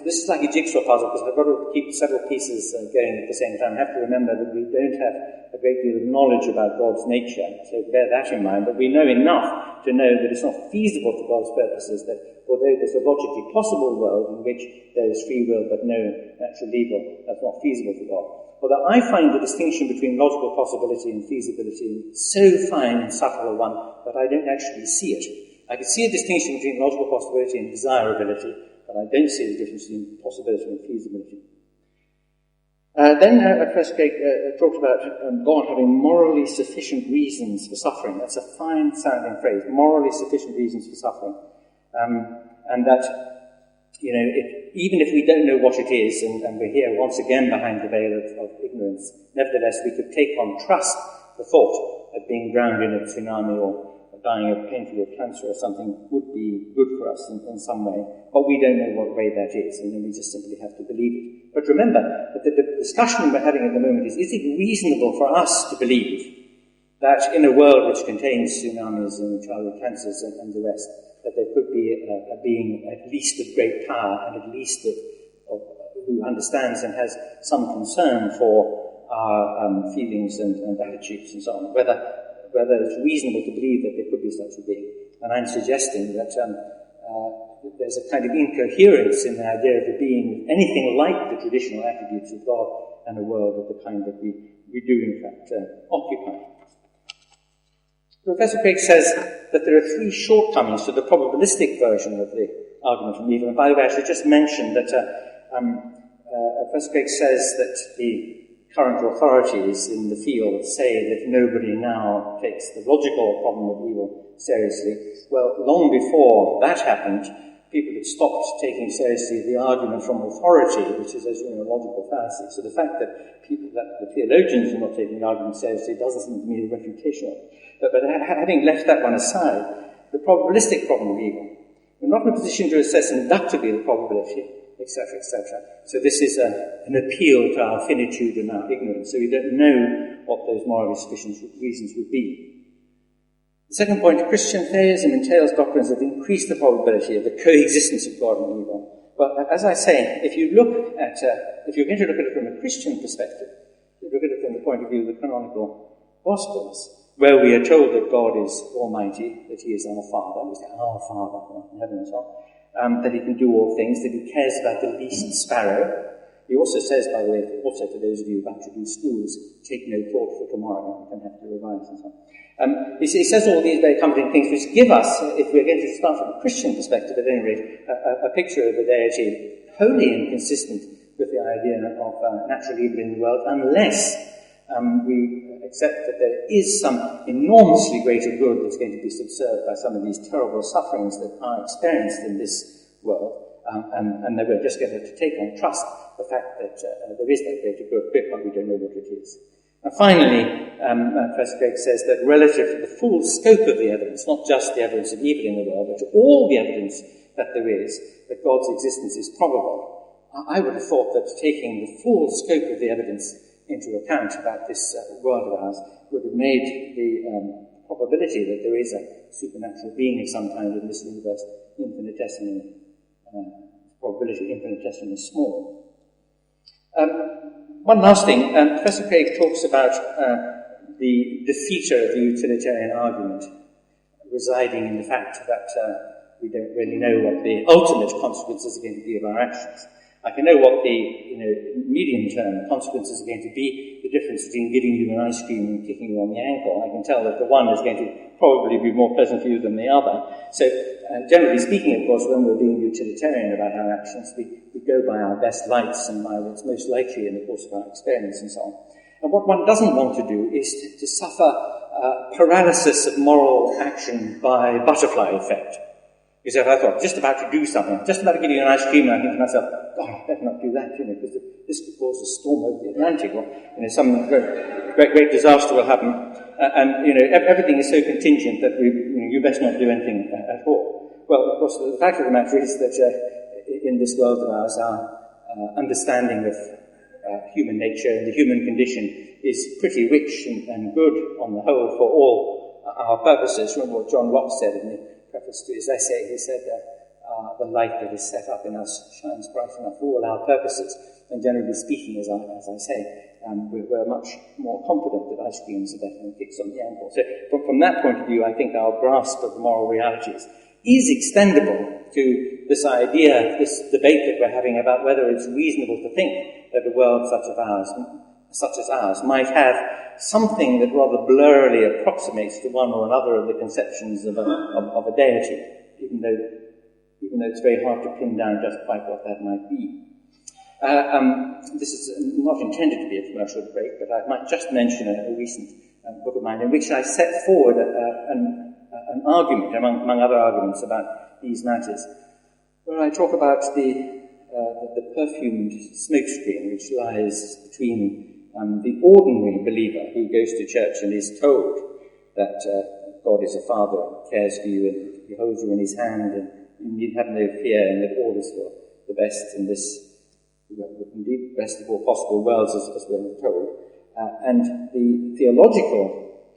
This is like a jigsaw puzzle, because I've got to keep several pieces going at the same time. I have to remember that we don't have a great deal of knowledge about God's nature, so bear that in mind. But we know enough to know that it's not feasible for God's purposes, that although there's a logically possible world in which there is free will but no natural evil, that's not feasible for God. Although I find the distinction between logical possibility and feasibility so fine and subtle a one that I don't actually see it. I can see a distinction between logical possibility and desirability, but I don't see the difference between possibility and feasibility. Then Professor Craig talked about God having morally sufficient reasons for suffering. That's a fine-sounding phrase, morally sufficient reasons for suffering. And that, even if we don't know what it is, and we're here once again behind the veil of ignorance, nevertheless we could take on trust the thought of being drowned in a tsunami or dying painfully of cancer or something would be good for us in some way, but we don't know what way that is, and then we just simply have to believe it. But remember that the discussion we're having at the moment is it reasonable for us to believe that in a world which contains tsunamis and childhood cancers and the rest, that there could be a being at least of great power and at least of who understands and has some concern for our feelings and attitudes and so on, whether it's reasonable to believe that there could be such a being. And I'm suggesting that there's a kind of incoherence in the idea of a being anything like the traditional attributes of God and a world of the kind that we do in fact occupy. Professor Craig says that there are three shortcomings to the probabilistic version of the argument from evil. And by the way, I should just mention that Professor Craig says that the current authorities in the field say that nobody now takes the logical problem of evil seriously. Well, long before that happened, people had stopped taking seriously the argument from authority, which is, as you know, a logical fallacy. So the fact that the theologians are not taking the argument seriously doesn't seem to me a refutation of it. But having left that one aside, the probabilistic problem of evil, we're not in a position to assess inductively the probability, etc., etc. So this is an appeal to our finitude and our ignorance. So we don't know what those morally sufficient reasons would be. The second point, Christian theism entails doctrines that increase the probability of the coexistence of God and evil. But as I say, if you're going to look at it from a Christian perspective, you look at it from the point of view of the canonical Gospels, where we are told that God is almighty, that he is our Father, we say, our Father in heaven and so on, that he can do all things, that he cares about the least sparrow. He also says, by the way, also for those of you who have to do schools, take no thought for tomorrow, you can have to revise and so on. He says all these very comforting things which give us, if we're going to start from a Christian perspective at any rate, a picture of a deity wholly inconsistent with the idea of natural evil in the world, unless we accept that there is some enormously greater good that's going to be subserved by some of these terrible sufferings that are experienced in this world, and that we're just going to have to take on trust the fact that there is that greater good, but we don't know what it is. And finally, Professor Craig says that relative to the full scope of the evidence, not just the evidence of evil in the world, but to all the evidence that there is, that God's existence is probable, I would have thought that taking the full scope of the evidence into account about this world of ours would have made the probability that there is a supernatural being of some kind in this universe infinitesimally small. One last thing, Professor Craig talks about the defeater of the utilitarian argument residing in the fact that we don't really know what the ultimate consequences are going to be of our actions. I can know what the medium-term consequences are going to be, the difference between giving you an ice cream and kicking you on the ankle. I can tell that the one is going to probably be more pleasant for you than the other. So, generally speaking, of course, when we're being utilitarian about our actions, we go by our best lights and by what's most likely in the course of our experience and so on. And what one doesn't want to do is to suffer paralysis of moral action by butterfly effect. Because if I thought, just about to do something, just about to give you an ice cream, and I think to myself, God, I better not do that, because the this could cause a storm over the Atlantic, or some great disaster will happen, and everything is so contingent that you best not do anything at all. Well, of course, the fact of the matter is that in this world of ours, our understanding of human nature and the human condition is pretty rich and good on the whole for all our purposes. Remember what John Locke said in the preface to his essay. He said, the light that is set up in us shines bright enough for all our purposes. And generally speaking, as I say, we're much more confident that ice creams are better than kicks on the ankle. So from that point of view, I think our grasp of the moral realities is extendable to this idea, this debate that we're having about whether it's reasonable to think that a world such as ours might have something that rather blurrily approximates to one or another of the conceptions of a deity, even though it's very hard to pin down just quite what that might be. This is not intended to be a commercial break, but I might just mention a recent book of mine in which I set forward an argument, among other arguments, about these matters, where I talk about the perfumed smokescreen which lies between the ordinary believer who goes to church and is told that God is a father and cares for you and he holds you in his hand and you need have no fear and that all is for the best in this, indeed, best of all possible worlds, as we're told. And the theological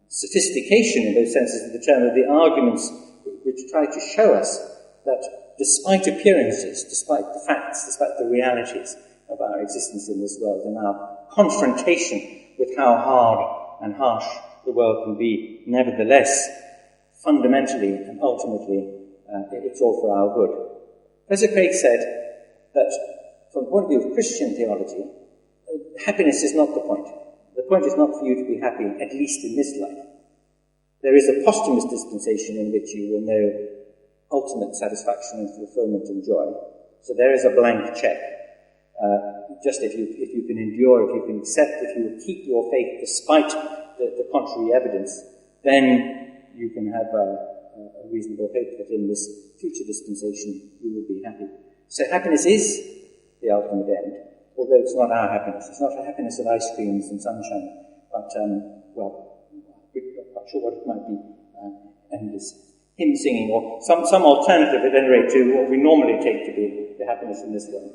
sophistication, in those senses of the term, of the arguments which try to show us that despite appearances, despite the facts, despite the realities of our existence in this world and our confrontation with how hard and harsh the world can be, nevertheless, fundamentally and ultimately, it's all for our good. Professor Craig said that from the point of view of Christian theology, happiness is not the point. The point is not for you to be happy, at least in this life. There is a posthumous dispensation in which you will know ultimate satisfaction and fulfillment and joy. So there is a blank check. Just if you can endure, if you can accept, if you will keep your faith despite the contrary evidence, then you can have a reasonable hope that in this future dispensation you will be happy. So happiness is the ultimate end, although it's not our happiness. It's not a happiness of ice creams and sunshine, but, I'm not sure what it might be, endless hymn singing, or some alternative, at any rate, to what we normally take to be the happiness in this world.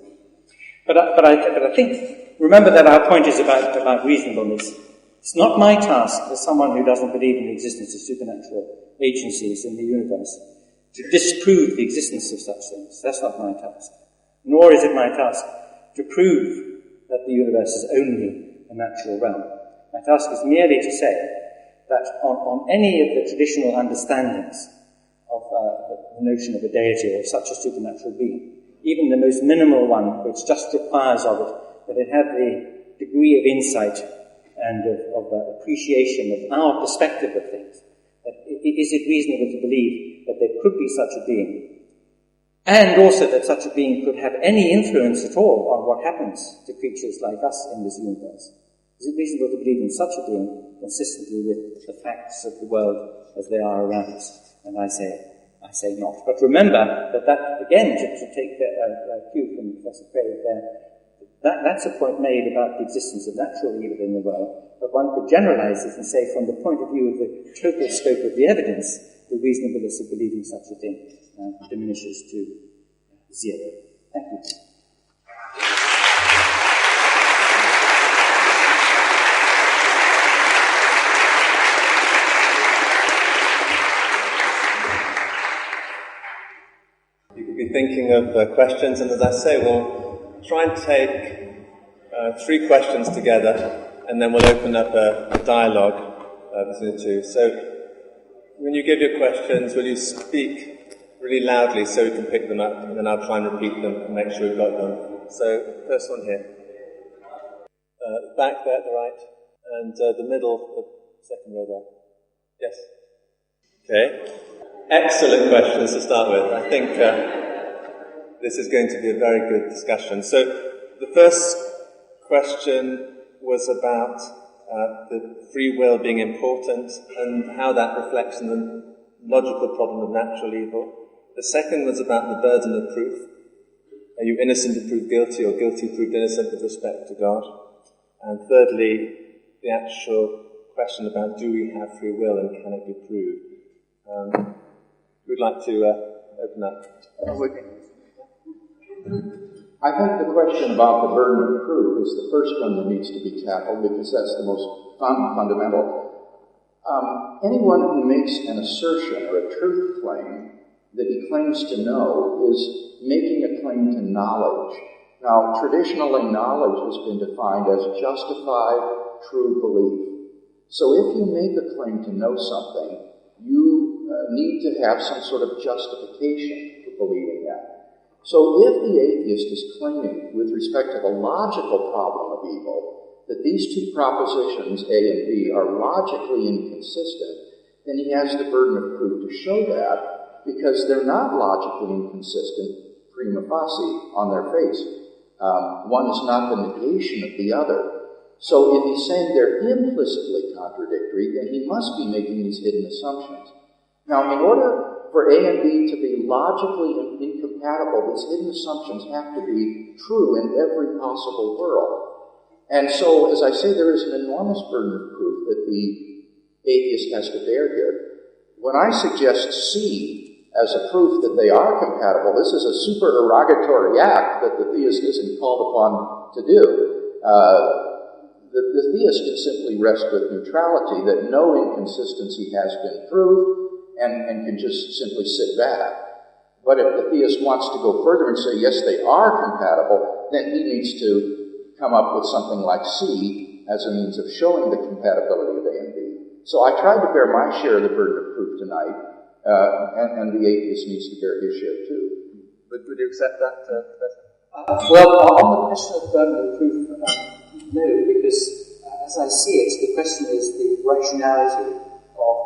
But I think, remember that our point is about reasonableness. It's not my task, as someone who doesn't believe in the existence of supernatural agencies in the universe, to disprove the existence of such things. That's not my task. Nor is it my task to prove that the universe is only a natural realm. My task is merely to say that on any of the traditional understandings of the notion of a deity or such a supernatural being, even the most minimal one, which just requires of it that it have the degree of insight and of appreciation of our perspective of things, that is it reasonable to believe that there could be such a being, and also that such a being could have any influence at all on what happens to creatures like us in this universe? Is it reasonable to believe in such a being consistently with the facts of the world as they are around us? And I say not. But remember that again, to take a cue from Professor Craig there, that's a point made about the existence of natural evil in the world, but one could generalize it and say from the point of view of the total scope of the evidence, the reasonableness of believing such a thing diminishes to zero. Thank you. You could be thinking of questions, and as I say, we'll try and take 3 questions together, and then we'll open up a dialogue between the two. So, when you give your questions, will you speak really loudly so we can pick them up, and then I'll try and repeat them and make sure we've got them. So, first one here. Back there at the right, and the middle, the second row there. Yes. Okay. Excellent questions to start with. I think this is going to be a very good discussion. So, the first question was about the free will being important and how that reflects in the logical problem of natural evil. The second was about the burden of proof Are you innocent to prove guilty or guilty to prove innocent with respect to God? And thirdly, the actual question about do we have free will and can it be proved? Who'd like to open up? I think the question about the burden of proof is the first one that needs to be tackled because that's the most fundamental. Anyone who makes an assertion or a truth claim that he claims to know is making a claim to knowledge. Now, traditionally, knowledge has been defined as justified, true belief. So if you make a claim to know something, you need to have some sort of justification for believing that. So if the atheist is claiming, with respect to the logical problem of evil, that these two propositions, A and B, are logically inconsistent, then he has the burden of proof to show that, because they're not logically inconsistent prima facie on their face. One is not the negation of the other. So if he's saying they're implicitly contradictory, then he must be making these hidden assumptions. Now, in order for A and B to be logically incompatible, these hidden assumptions have to be true in every possible world. And so, as I say, there is an enormous burden of proof that the atheist has to bear here. When I suggest C as a proof that they are compatible, this is a supererogatory act that the theist isn't called upon to do. The theist can simply rest with neutrality that no inconsistency has been proved and can just simply sit back. But if the theist wants to go further and say, yes, they are compatible, then he needs to come up with something like C as a means of showing the compatibility of A and B. So I tried to bear my share of the burden of proof tonight, and the atheist needs to bear his share too. Would you accept that, Professor? Well, on the question of burden of proof, no, because as I see it, the question is the rationality of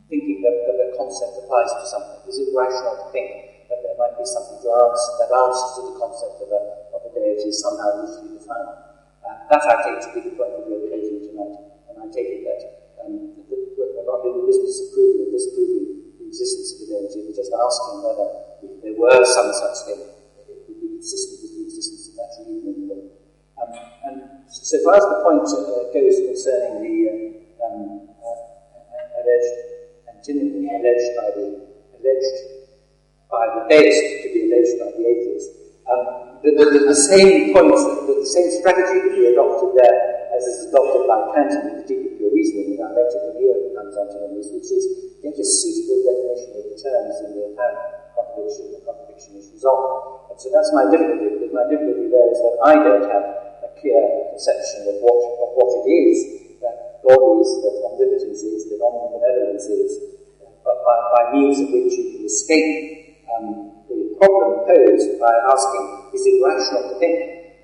thinking that a concept applies to something. Is it rational to think that there might be something that answers to the concept of a deity somehow loosely defined? That I take to be the point of your occasion tonight, and I take it that we're not in the business of proving or disproving the existence of a deity, we're just asking whether if there were some such thing, it would be consistent with the existence of natural evil in the world. And so far as the point goes concerning the alleged antinomy alleged by the theist to be alleged by the atheist, the same points, the same strategy that we adopted there as is adopted by Kant in the critique of pure reasoning in our lecture from here comes antinomies, which is get a suitable definition of the terms in the apparent contradiction. The contradiction is resolved. And so that's my difficulty, because my difficulty there is that I don't have a clear conception of what it is that God is, that omnipotence is, that omnibenevolence is, but by means of which you can escape the problem posed by asking, is it rational to think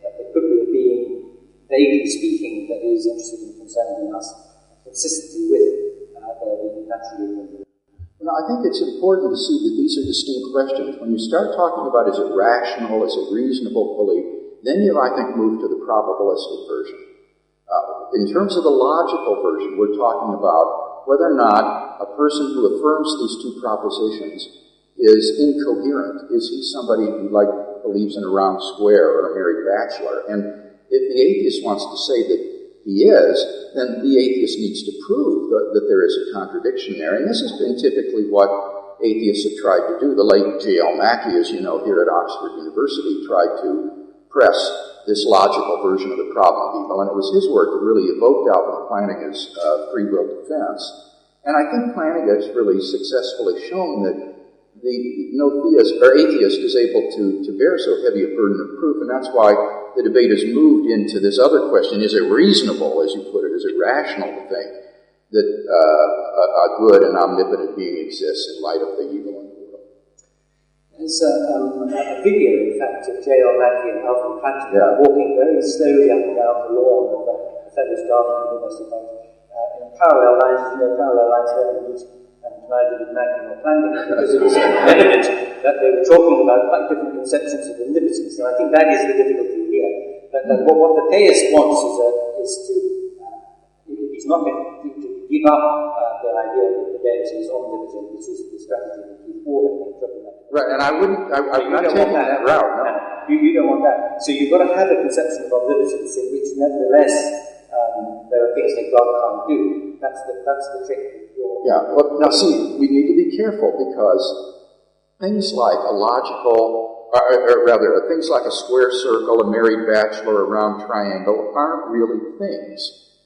that there could be a being, vaguely speaking, that is interested and concerned in us, consistently with the natural evil? Now, I think it's important to see that these are distinct questions. When you start talking about is it rational, is it reasonable belief, then you, I think, move to the probabilistic version. In terms of the logical version, we're talking about whether or not a person who affirms these two propositions is incoherent. Is he somebody who, believes in a round square or a married bachelor? And if the atheist wants to say that he is, then the atheist needs to prove that there is a contradiction there. And this has been typically what atheists have tried to do. The late J.L. Mackie, as you know, here at Oxford University, tried to press this logical version of the problem of evil. And it was his work that really evoked Alvin Plantinga's free will defense. And I think Plantinga has really successfully shown that no theist or atheist is able to bear so heavy a burden of proof, and that's why the debate has moved into this other question: is it reasonable, as you put it, is it rational to think that a good and omnipotent being exists in light of the evil in the world? There's a video, in fact, of J.L. Mackie and Alvin Plantinga walking very slowly up and down the lawn of the Fellows' Garden at the University College in parallel lines, never meet. And neither did Mackie nor Plantinga, because it was evident that they were talking about quite different conceptions of omnipotence. And I think that is the difficulty here. That what the theist wants is not going to give up the idea that the deity is omnipotent, which is the strategy that he war getting trouble. Right, and I'm not taking that route, no. You don't want that. So you've got to have a conception of omnipotence in which, nevertheless, there are things that God can't do. That's the trick. Yeah, but now see, we need to be careful because things like a logical, or rather, things like a square circle, a married bachelor, a round triangle, aren't really things.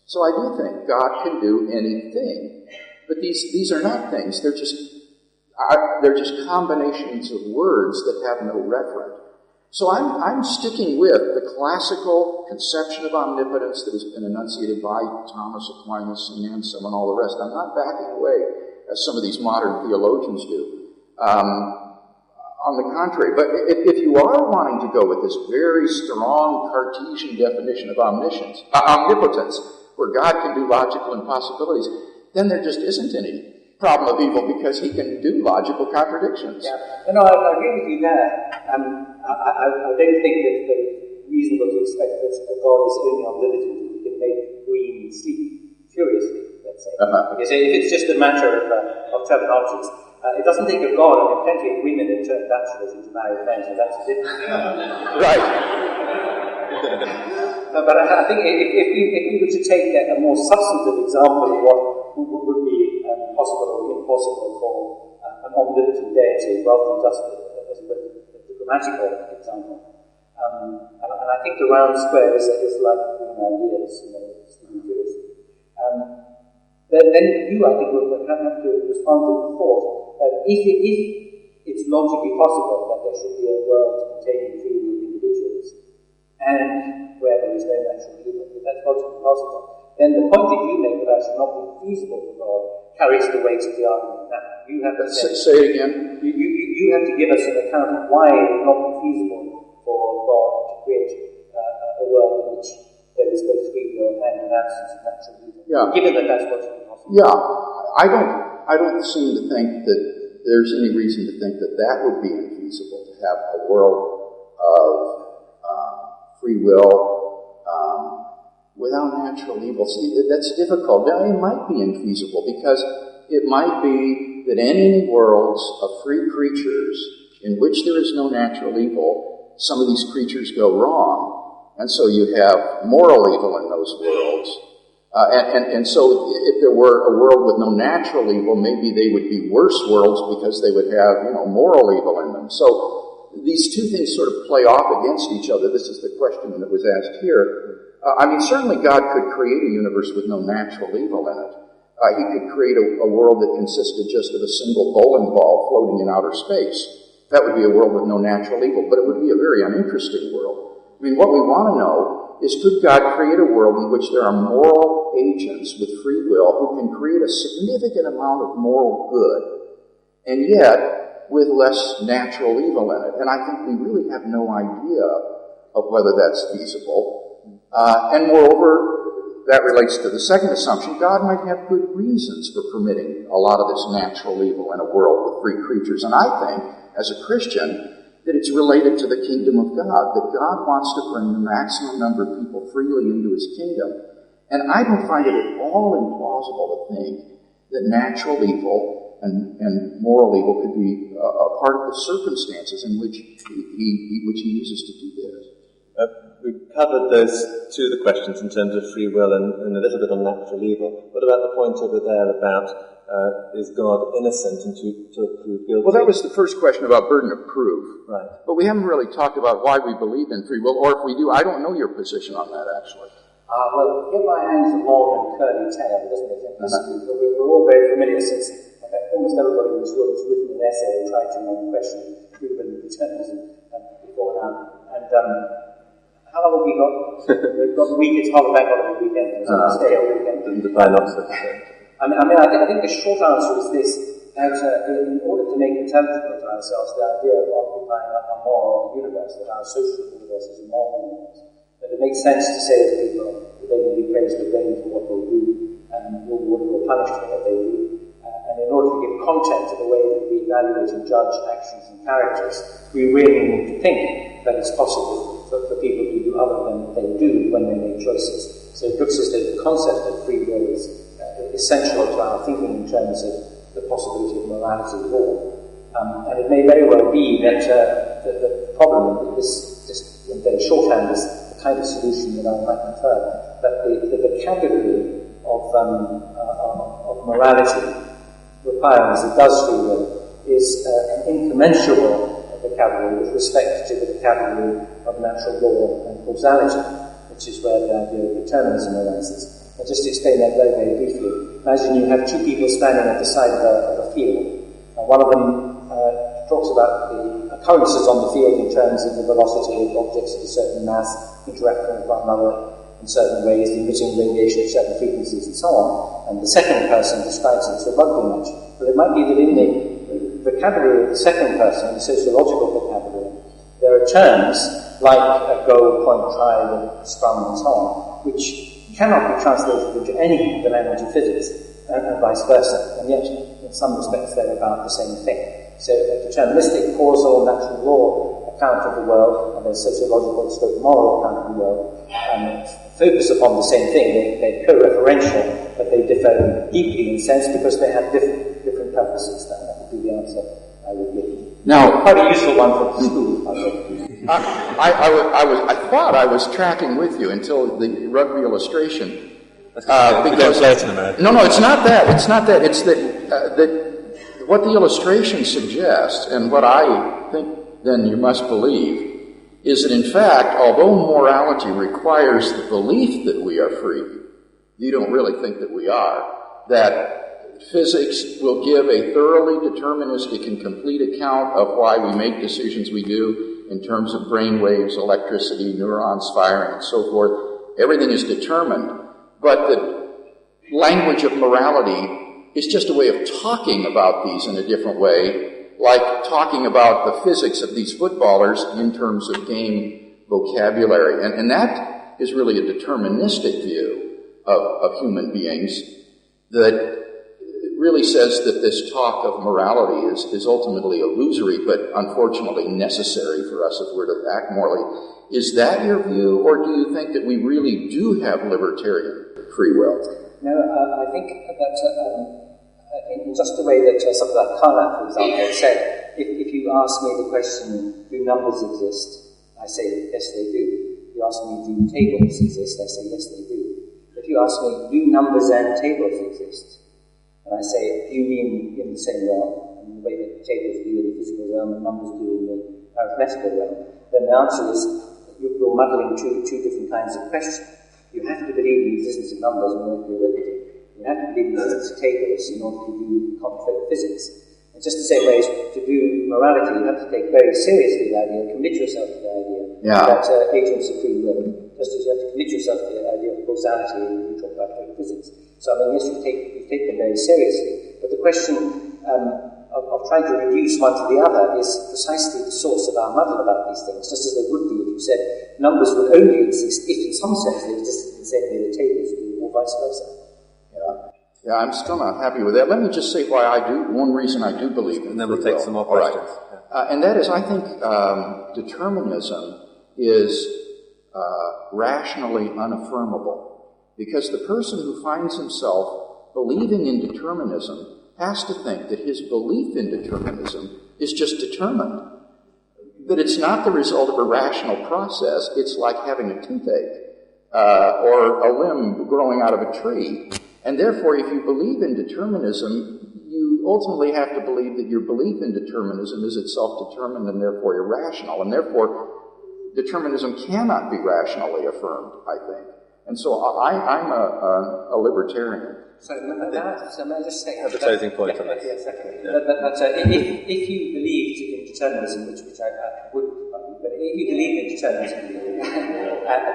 So I do think God can do anything, but these are not things. They're just combinations of words that have no referent. So I'm sticking with the classical conception of omnipotence that has been enunciated by Thomas Aquinas, St. Anselm, and all the rest. I'm not backing away, as some of these modern theologians do. On the contrary, but if you are wanting to go with this very strong Cartesian definition of omnipotence, where God can do logical impossibilities, then there just isn't any problem of evil because he can do logical contradictions. Yeah, no, I agree with you there. I don't think that it's reasonable to expect that God is only omnipotent and he can make green sleep furiously, let's say. Because if it's just a matter of terminologies, it doesn't think of God. I mean, plenty of women have turned bachelors into married men, so that's a different thing. Right. But I think if we were to take a more substantive example of what would be possible or impossible for an omnipotent deity, rather than just as a grammatical example, and I think the round square is like ideas, it's ridiculous. Then you, I think, would have to respond to the thought that if it's logically possible that there should be a world containing free will individuals, and where there is no natural evil, if that's logically possible, then the point that you make about it not being feasible for God carries the weight of the argument. Now, you have to say it again. You have to give us an account of why it would not be feasible for God to create a world in which there is both free will and an absence of natural evil. Yeah. Given that that's what's possible. Yeah, I don't seem to think that there's any reason to think that that would be infeasible, to have a world of free will without natural evil. See, that's difficult. Now, it might be infeasible because it might be that in any worlds of free creatures in which there is no natural evil, some of these creatures go wrong, and so you have moral evil in those worlds. And so if there were a world with no natural evil, maybe they would be worse worlds because they would have, moral evil in them. So these two things sort of play off against each other. This is the question that was asked here. Certainly God could create a universe with no natural evil in it. He could create a world that consisted just of a single bowling ball floating in outer space. That would be a world with no natural evil, but it would be a very uninteresting world. What we want to know is, could God create a world in which there are moral agents with free will who can create a significant amount of moral good, and yet with less natural evil in it? And I think we really have no idea of whether that's feasible. And moreover, that relates to the second assumption. God might have good reasons for permitting a lot of this natural evil in a world with free creatures. And I think, as a Christian, that it's related to the kingdom of God, that God wants to bring the maximum number of people freely into his kingdom. And I don't find it at all implausible to think that natural evil and moral evil could be a part of the circumstances in which he uses to do this. We've covered those two of the questions in terms of free will and a little bit on natural evil. What about the point over there about is God innocent and to prove guilty? Well, that was the first question about burden of proof. Right. But we haven't really talked about why we believe in free will, or if we do, I don't know your position on that, actually. Well, here my hands are more than curly tail, doesn't make any sense. But we're all very familiar since, in fact, almost everybody in this room has written an essay and tried to question proven determinism before now. And how long have we got? We've got the week, it's half a bank holiday weekend, so we'll stay all weekend. I think the short answer is this, that in order to make intelligible to ourselves the idea of occupying a moral universe, that our social universe is a moral universe, that it makes sense to say to people that they will be praised or blamed for what they do, and will punished for what they do. And in order to give content to the way that we evaluate and judge actions and characters, we really need to think that it's possible for people to do other than they do when they make choices. So it looks as though the concept of free will is essential to our thinking in terms of the possibility of morality at all. And it may very well be that the problem, this just in very shorthand, is the kind of solution that I might prefer, that the vocabulary of morality, requiring as it does free will, is an incommensurable vocabulary with respect to the vocabulary of natural law and causality, which is where the idea of determinism arises. I'll just explain that very, very briefly. Imagine you have two people standing at the side of a field. One of them talks about the occurrences on the field in terms of the velocity of objects of a certain mass interacting with one another in certain ways, emitting radiation at certain frequencies and so on. And the second person describes it as a rugby match. But it might be that in the vocabulary of the second person, the sociological vocabulary, there are terms like a goal, point, try, scrum, and so on, which cannot be translated into any of the language of physics, and vice versa. And yet, in some respects, they're about the same thing. So a deterministic, causal, natural law account of the world, and a sociological, moral account of the world, focus upon the same thing. They're co-referential, but they differ deeply in sense because they have different purposes. That would be the answer I would give. Now, quite a useful one for school, I think. I thought I was tracking with you until the rugby illustration. Because late in America. No, it's not that. It's not that. It's that what the illustration suggests, and what I think then you must believe, is that in fact, although morality requires the belief that we are free, you don't really think that we are, that physics will give a thoroughly deterministic and complete account of why we make decisions we do in terms of brain waves, electricity, neurons firing, and so forth. Everything is determined, but the language of morality is just a way of talking about these in a different way, like talking about the physics of these footballers in terms of game vocabulary. And that is really a deterministic view of human beings that really says that this talk of morality is ultimately illusory, but unfortunately necessary for us if we're to act morally. Is that your view, or do you think that we really do have libertarian free will? No, I think that in just the way that something like Carnap, for example, said, if you ask me the question, do numbers exist? I say, yes, they do. If you ask me, do tables exist? I say, yes, they do. If you ask me, do numbers and tables exist? And I say, do you mean in the same realm, in the way that tables do in the physical realm and numbers do in the arithmetical realm? Then the answer is, you're muddling two different kinds of questions. You have to believe in the existence of numbers in order to do arithmetic. You have to believe in the existence of tables in order to do complicated physics. And just the same way as to do morality, you have to take very seriously the idea, commit yourself to the idea that agents of free will, just as you have to commit yourself to the idea of causality when you talk about physics. So, I mean, yes, you take them very seriously, but the question of trying to reduce one to the other is precisely the source of our muddle about these things, just as they would be if you said numbers would only exist if in some sense they existed in the same way that tables do, or vice versa. Yeah, I'm still not happy with that. Let me just say why I do, one reason I do believe in and then we'll take some more questions. Right. And that is, I think determinism is rationally unaffirmable, because the person who finds himself believing in determinism has to think that his belief in determinism is just determined, that it's not the result of a rational process. It's like having a toothache or a limb growing out of a tree. And therefore, if you believe in determinism, you ultimately have to believe that your belief in determinism is itself determined and therefore irrational. And therefore, determinism cannot be rationally affirmed, I think. And so I'm a libertarian. So may I just say... Advertising point on that. Yes, exactly. If you believed in determinism, which I wouldn't, but if you believe in determinism,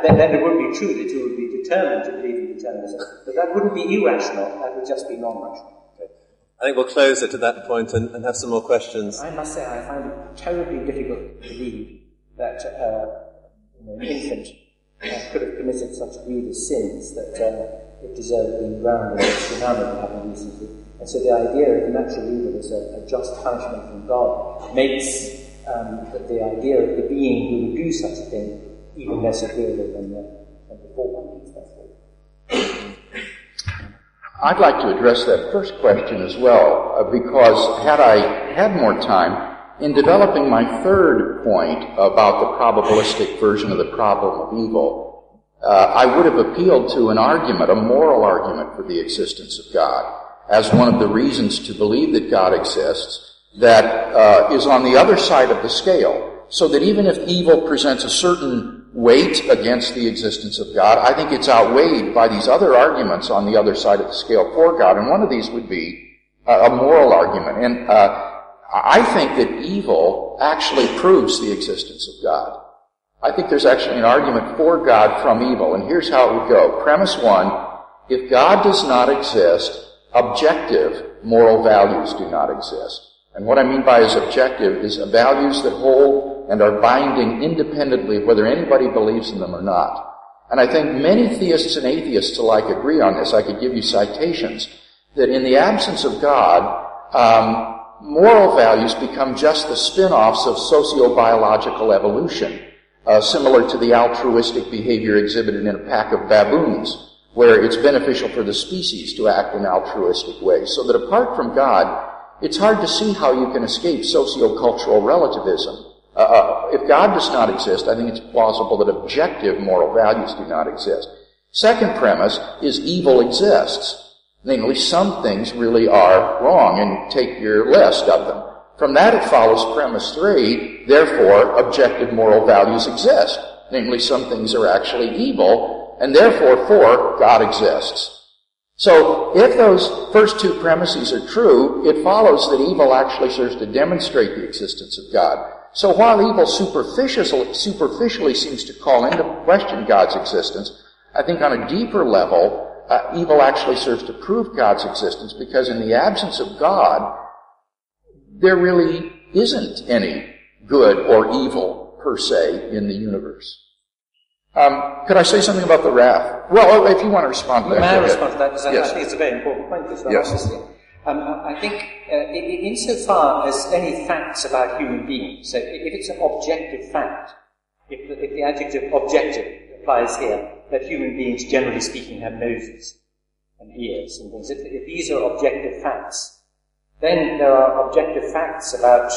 then it would be true that you would be determined to believe in determinism. But that wouldn't be irrational, that would just be non-rational. Okay. I think we'll close it at that point and have some more questions. I must say I find it terribly difficult to believe that an infant could have committed such grievous sins that it deserved being drowned in a tsunami that happened recently. And so the idea of natural evil as a just punishment from God makes the idea of the being who would do such a thing even less agreeable than before one thinks that's I'd like to address that first question as well, because had I had more time, in developing my third point about the probabilistic version of the problem of evil, I would have appealed to an argument, a moral argument for the existence of God, as one of the reasons to believe that God exists, that is on the other side of the scale, so that even if evil presents a certain weight against the existence of God, I think it's outweighed by these other arguments on the other side of the scale for God, and one of these would be a moral argument. And I think that evil actually proves the existence of God. I think there's actually an argument for God from evil, and here's how it would go. Premise one, if God does not exist, objective moral values do not exist. And what I mean by as objective is values that hold and are binding independently of whether anybody believes in them or not. And I think many theists and atheists alike agree on this. I could give you citations that in the absence of God, moral values become just the spin-offs of socio-biological evolution, similar to the altruistic behavior exhibited in a pack of baboons, where it's beneficial for the species to act in altruistic ways. So that apart from God, it's hard to see how you can escape socio-cultural relativism. If God does not exist, I think it's plausible that objective moral values do not exist. Second premise is evil exists. Namely, some things really are wrong, and take your list of them. From that it follows premise 3, therefore objective moral values exist. Namely, some things are actually evil, and therefore 4, God exists. So, if those first two premises are true, it follows that evil actually serves to demonstrate the existence of God. So while evil superficially seems to call into question God's existence, I think on a deeper level, evil actually serves to prove God's existence, because in the absence of God, there really isn't any good or evil per se in the universe. Could I say something about the wrath? Well, if you want to respond to that. May I respond to that? Because Yes. I think it's a very important point as well, Yes. obviously. I think insofar as any facts about human beings, so if it's an objective fact, if the adjective objective applies here, that human beings, generally speaking, have noses and ears and things, if these are objective facts, then there are objective facts about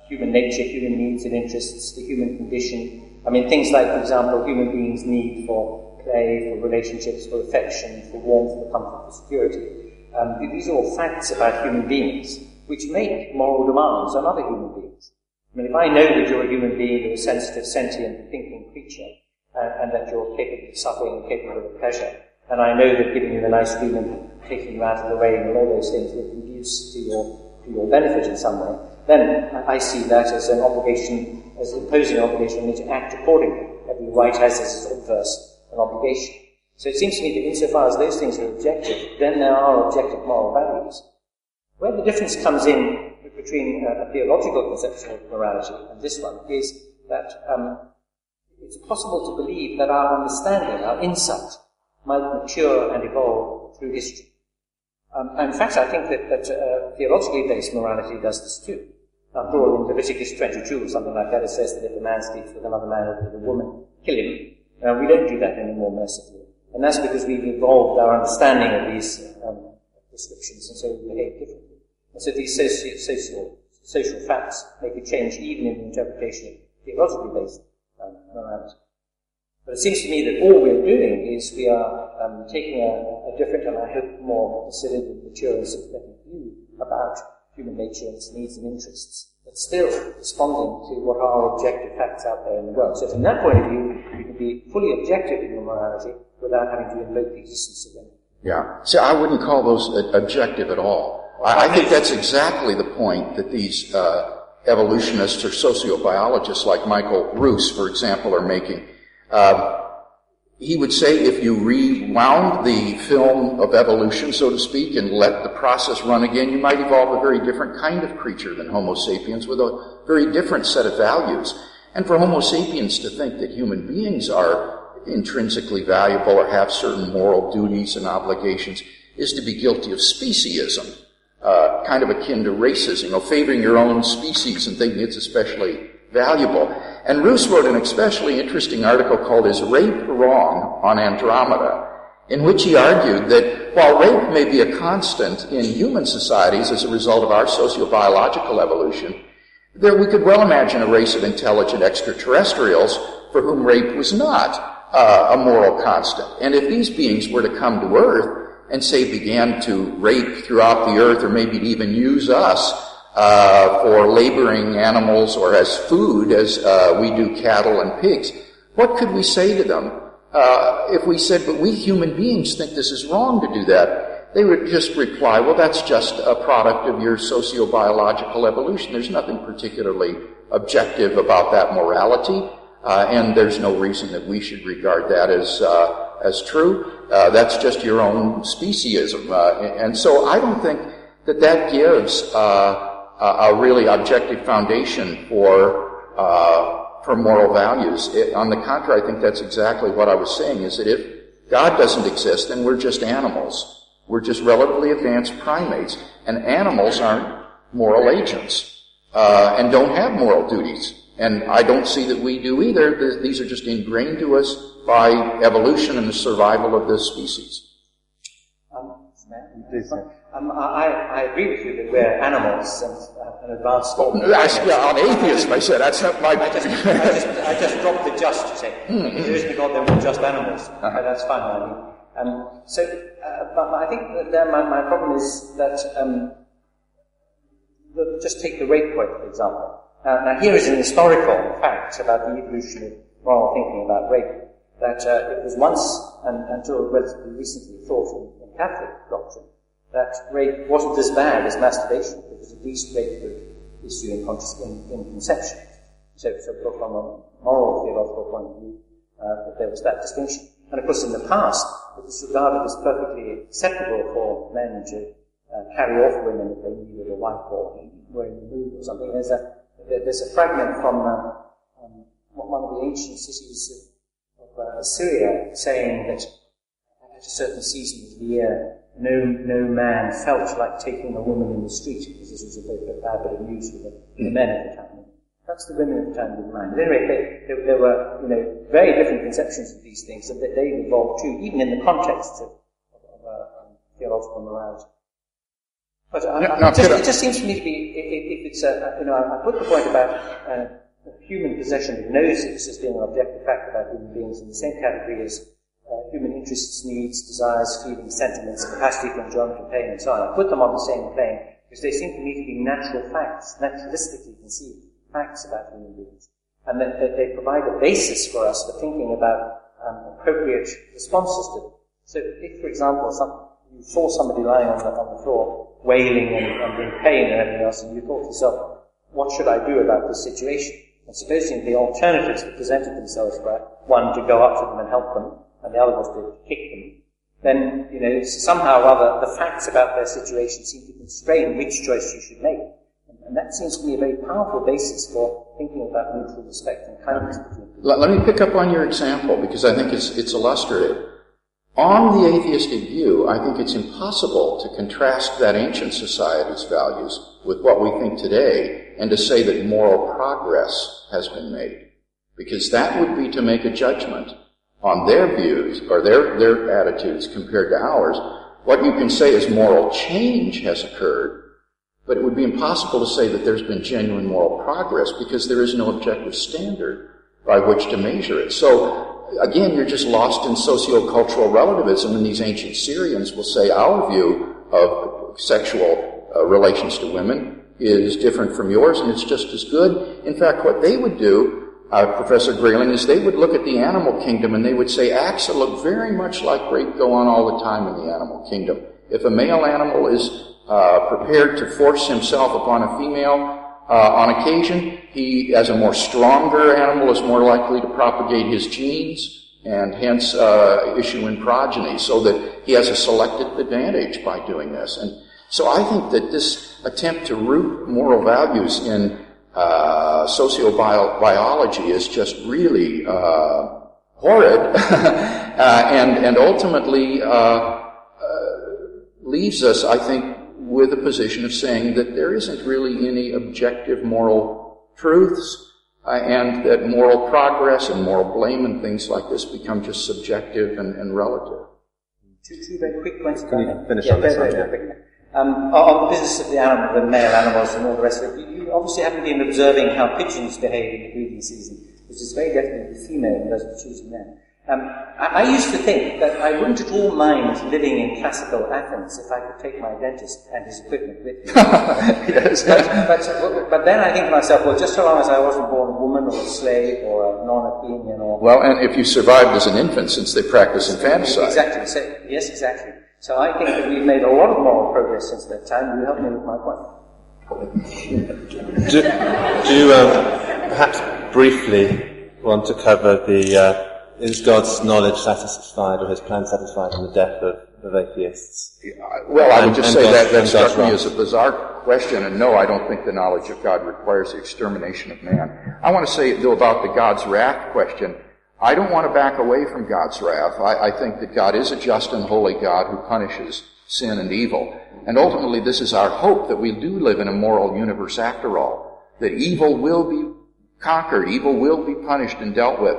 human nature, human needs and interests, the human condition. I mean, things like, for example, human beings' need for play, for relationships, for affection, for warmth, for comfort, for security. These are all facts about human beings, which make moral demands on other human beings. I mean, if I know that you're a human being, you're a sensitive, sentient, thinking creature, and that you're capable of suffering and capable of pleasure, and I know that giving you an ice cream and taking you out of the rain and all those things will conduce to your benefit in some way, then I see that as an obligation, as imposing an obligation on me to act accordingly. Every right has as its obverse an obligation. So it seems to me that insofar as those things are objective, then there are objective moral values. Where the difference comes in between a theological conception of morality and this one is that it's possible to believe that our understanding, our insight, might mature and evolve through history. In fact, I think that theologically based morality does this too. After all, in Leviticus 22 or something like that, it says that if a man sleeps with another man or with a woman, kill him. We don't do that anymore mercifully. And that's because we've evolved our understanding of these prescriptions, and so we behave differently. And so these social facts make a change even in the interpretation of theologically based morality. But it seems to me that all we're doing is we are taking a different and I hope more considered and mature and sympathetic view about human nature and its needs and interests, but still responding to what are objective facts out there in the world. So from that point of view, you can be fully objective in your morality without having to invoke the existence of anything. Yeah. See, I wouldn't call those objective at all. I think that's exactly the point that these evolutionists or sociobiologists like Michael Roos, for example, are making. He would say if you rewound the film of evolution, so to speak, and let the process run again, you might evolve a very different kind of creature than Homo sapiens with a very different set of values. And for Homo sapiens to think that human beings are intrinsically valuable or have certain moral duties and obligations is to be guilty of speciesism, kind of akin to racism, favoring your own species and thinking it's especially valuable. And Roos wrote an especially interesting article called Is Rape Wrong on Andromeda? in which he argued that while rape may be a constant in human societies as a result of our sociobiological evolution, there we could well imagine a race of intelligent extraterrestrials for whom rape was not a moral constant. And if these beings were to come to Earth and, say, began to rape throughout the Earth, or maybe even use us for laboring animals or as food, as we do cattle and pigs, what could we say to them? If we said, but we human beings think this is wrong to do that, they would just reply, well, that's just a product of your socio-biological evolution. There's nothing particularly objective about that morality, and there's no reason that we should regard that as true. That's just your own speciesism. And so I don't think that gives a really objective foundation for moral values. On the contrary, I think that's exactly what I was saying, is that if God doesn't exist, then we're just animals. We're just relatively advanced primates, and animals aren't moral agents and don't have moral duties. And I don't see that we do either. These are just ingrained to us by evolution and the survival of this species. I agree with you that we're animals and advanced. On atheism, I said that's not my. I just dropped the just to say if there isn't a God, then we're just animals. That's fine. I mean, but I think that my problem is that just take the rape point, for example. Now, here is an historical fact about the evolution of moral thinking about rape, that it was once, and until relatively recently, thought in Catholic doctrine, that rape wasn't as bad as masturbation, because at least rape would issue in conception. So from a moral, theological point of view, that there was that distinction. And of course, in the past, it was regarded as perfectly acceptable for men to carry off women if they needed a wife or were in the mood or something. There's a fragment from one of the ancient cities of Assyria saying that at a certain season of the year, no man felt like taking a woman in the street, because this was a very bad bit of news for the men at the time. Perhaps the women at the time didn't mind. But anyway, there were very different conceptions of these things, and that they evolved too, even in the context of theological morality. But it just seems to me to be, if it's I put the point about human possession of noses as being an objective fact about human beings in the same category as human interests, needs, desires, feelings, sentiments, capacity for enjoyment and pain, and so on. I put them on the same plane because they seem to me to be natural facts, naturalistically conceived facts about human beings, and that they provide a basis for us for thinking about appropriate responses to them. So, if, for example, you saw somebody lying on the floor, wailing and in pain and everything else, and you thought to yourself, what should I do about this situation? And supposing the alternatives that presented themselves were, one, to go up to them and help them, and the other was to kick them, then, somehow or other, the facts about their situation seem to constrain which choice you should make. And that seems to me a very powerful basis for thinking about mutual respect and kindness between people. Let me pick up on your example, because I think it's illustrative. On the atheistic view, I think it's impossible to contrast that ancient society's values with what we think today and to say that moral progress has been made. Because that would be to make a judgment on their views or their attitudes compared to ours. What you can say is moral change has occurred, but it would be impossible to say that there's been genuine moral progress because there is no objective standard by which to measure it. So, again, you're just lost in socio-cultural relativism, and these ancient Syrians will say our view of sexual relations to women is different from yours, and it's just as good. In fact, what they would do, Professor Grayling, is they would look at the animal kingdom and they would say acts that look very much like rape go on all the time in the animal kingdom. If a male animal is prepared to force himself upon a female on occasion, he, as a more stronger animal, is more likely to propagate his genes and hence issue in progeny, so that he has a selective advantage by doing this. And so I think that this attempt to root moral values in sociobiology is just really horrid and ultimately leaves us, I think, with a position of saying that there isn't really any objective moral truths, and that moral progress and moral blame and things like this become just subjective and relative. Two very quick points. Can you finish on this one? Very quick. On the business of the male animals and all the rest of it, you obviously haven't been observing how pigeons behave in the breeding season, which is very definitely female and doesn't choose men. I used to think that I wouldn't at all mind living in classical Athens if I could take my dentist and his equipment with me. Yes. But then I think to myself, well, just so long as I wasn't born a woman or a slave or a non-Athenian or... Well, and if you survived as an infant, since they practice infanticide. Exactly. So, yes, exactly. So I think that we've made a lot of moral progress since that time. You help me with my point. Do you perhaps briefly want to cover the... is God's knowledge satisfied or his plan satisfied in the death of atheists? Well, I would just say that struck me wrath. as a bizarre question, and no, I don't think the knowledge of God requires the extermination of man. I want to say, though, about the God's wrath question, I don't want to back away from God's wrath. I think that God is a just and holy God who punishes sin and evil. And ultimately, this is our hope, that we do live in a moral universe after all, that evil will be conquered, evil will be punished and dealt with.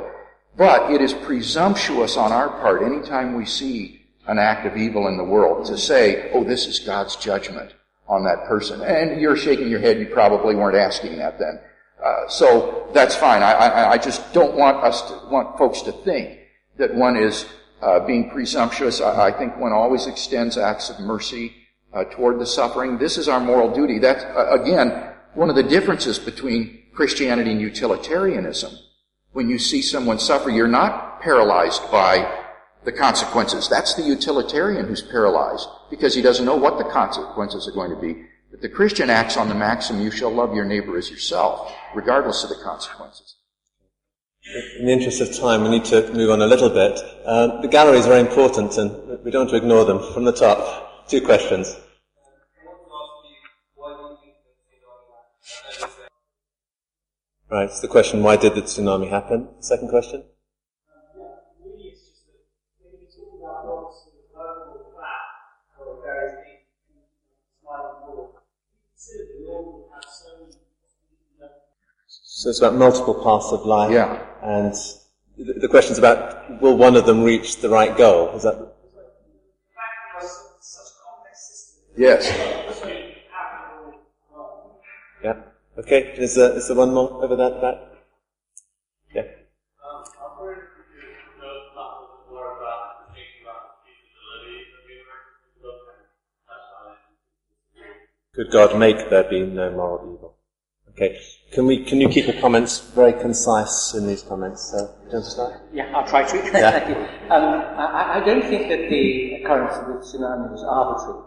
But it is presumptuous on our part, anytime we see an act of evil in the world, to say, oh, this is God's judgment on that person. And you're shaking your head, you probably weren't asking that then. So that's fine. I just don't want folks to think that one is being presumptuous. I think one always extends acts of mercy toward the suffering. This is our moral duty. That's, again, one of the differences between Christianity and utilitarianism. When you see someone suffer, you're not paralyzed by the consequences. That's the utilitarian who's paralyzed because he doesn't know what the consequences are going to be. But the Christian acts on the maxim, you shall love your neighbor as yourself, regardless of the consequences. In the interest of time, we need to move on a little bit. The gallery is very important, and we don't want to ignore them. From the top, 2 questions. Right, so the question, why did the tsunami happen? Second question? Really, it's just that when you talk about lots of vertical flat or various things, sliding forward, you consider the world will have so many. So it's about multiple paths of life. Yeah. And the question's about, will one of them reach the right goal? Is that... Such a complex system. Yes. Yeah. Okay, is there one more over there at the back? Yeah. I'm wondering if you could know more about thinking about the feasibility of the universe and touch on it. Could God make there be no moral evil? Okay. Can you keep your comments very concise in these comments? Do you want to start? Yeah, I'll try to. Yeah. Thank you. I don't think that the occurrence of the tsunami was arbitrary.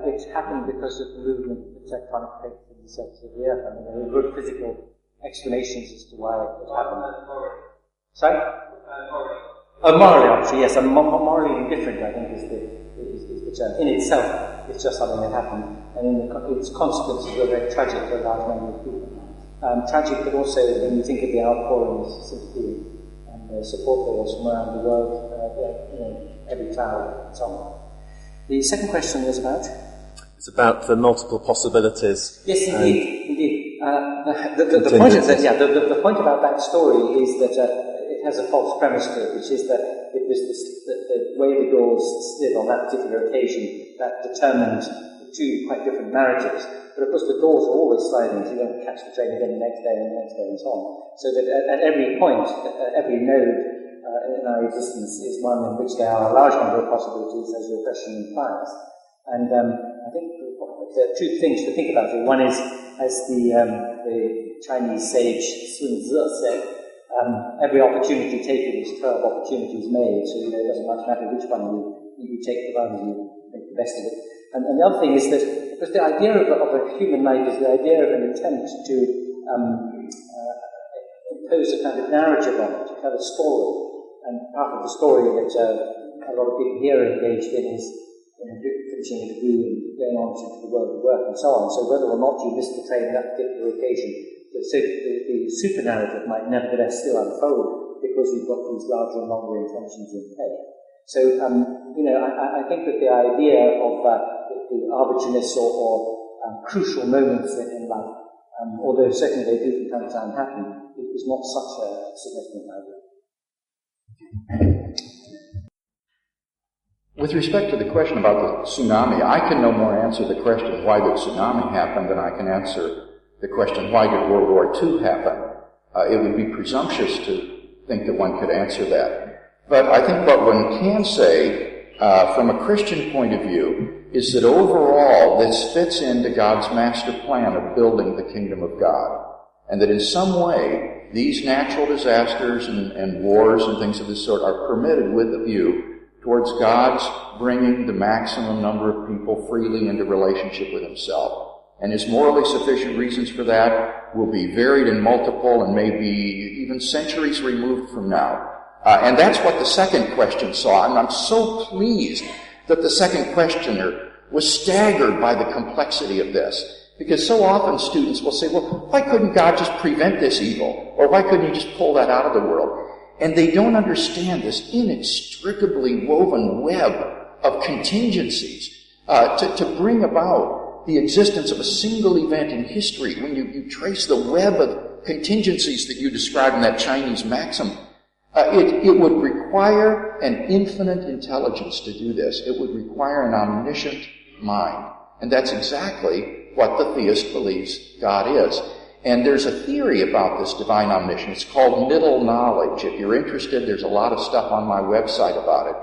It happened because of the movement of the tectonic plates in the surface of the Earth. I mean, there were good physical explanations as to why it happened. Sorry? Morally arbitrary, yes. Morally indifferent, I think, is the term. In itself, it's just something that happened, and its consequences were very tragic for a large number of people. Tragic, but also when you think of the outpouring of sympathy and support there was from around the world, every cloud and so on. The second question was about? It's about the multiple possibilities. Yes, indeed. The point about that story is that it has a false premise to it, which is that it was the way the doors slid on that particular occasion that determined 2 quite different marriages. But of course the doors are always sliding, so you don't catch the train again the next day and the next day and so on. So that at every point, every node in our existence is one in which there are a large number of possibilities, as your question implies. And I think there are 2 things to think about here. One is, as the Chinese sage Sun Tzu said, every opportunity taken is 12 opportunities made, so it doesn't much matter which one you take, provided you make the best of it. And the other thing is that, because the idea of a human life is the idea of an attempt to impose a kind of narrative on it, to tell a story. And part of the story that a lot of people here are engaged in is finishing a degree and going on to the world of work and so on. So whether or not you missed the train on that particular occasion, the super narrative might nevertheless still unfold because you've got these larger and longer intentions in play. So, I think that the idea of the arbitrariness or crucial moments in life, although certainly they do from time to time happen, it is not such a significant idea. With respect to the question about the tsunami, I can no more answer the question why the tsunami happened than I can answer the question why did World War II happen. It would be presumptuous to think that one could answer that. But I think what one can say, from a Christian point of view, is that overall this fits into God's master plan of building the kingdom of God. And that in some way, these natural disasters and wars and things of this sort are permitted with a view towards God's bringing the maximum number of people freely into relationship with himself. And his morally sufficient reasons for that will be varied and multiple and maybe even centuries removed from now. And that's what the second question saw. And I'm so pleased that the second questioner was staggered by the complexity of this. Because so often students will say, well, why couldn't God just prevent this evil? Or why couldn't he just pull that out of the world? And they don't understand this inextricably woven web of contingencies to bring about the existence of a single event in history. When you trace the web of contingencies that you describe in that Chinese maxim, it would require an infinite intelligence to do this. It would require an omniscient mind. And that's exactly what the theist believes God is. And there's a theory about this divine omniscience. It's called middle knowledge. If you're interested, there's a lot of stuff on my website about it.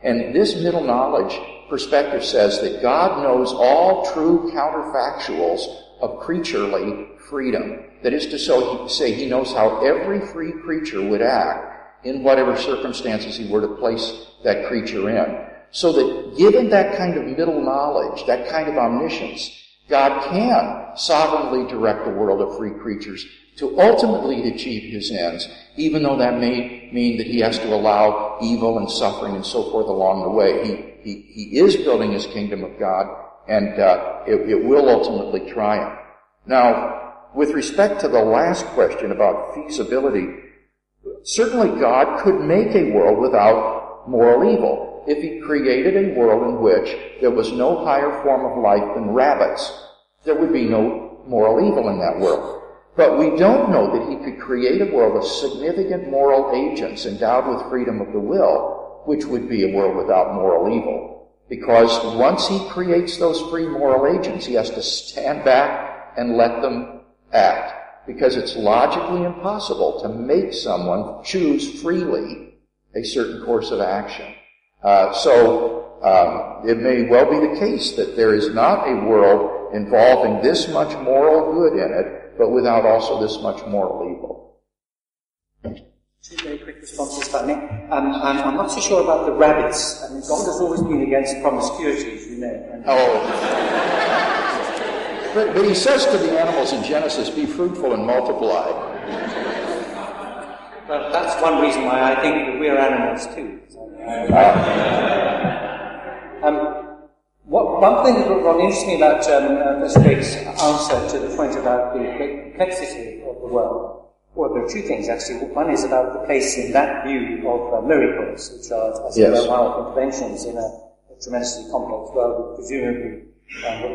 And this middle knowledge perspective says that God knows all true counterfactuals of creaturely freedom. That is to say, he knows how every free creature would act in whatever circumstances he were to place that creature in. So that given that kind of middle knowledge, that kind of omniscience, God can sovereignly direct the world of free creatures to ultimately achieve his ends, even though that may mean that he has to allow evil and suffering and so forth along the way. He is building his kingdom of God, and it will ultimately triumph. Now, with respect to the last question about feasibility, certainly God could make a world without moral evil. If he created a world in which there was no higher form of life than rabbits, there would be no moral evil in that world. But we don't know that he could create a world of significant moral agents endowed with freedom of the will, which would be a world without moral evil. Because once he creates those free moral agents, he has to stand back and let them act. Because it's logically impossible to make someone choose freely a certain course of action. So it may well be the case that there is not a world involving this much moral good in it, but without also this much moral evil. Two very quick responses, if I may. I'm not so sure about the rabbits. I mean, God has always been against promiscuity, as you know. But he says to the animals in Genesis, be fruitful and multiply. Well, that's one reason why I think that we're animals too. One thing that interests me about Professor Drake's answer to the point about the complexity of the world, well, there are two things actually. One is about the place in that view of miracles, which are, as it were, one-off interventions in a tremendously complex world, which presumably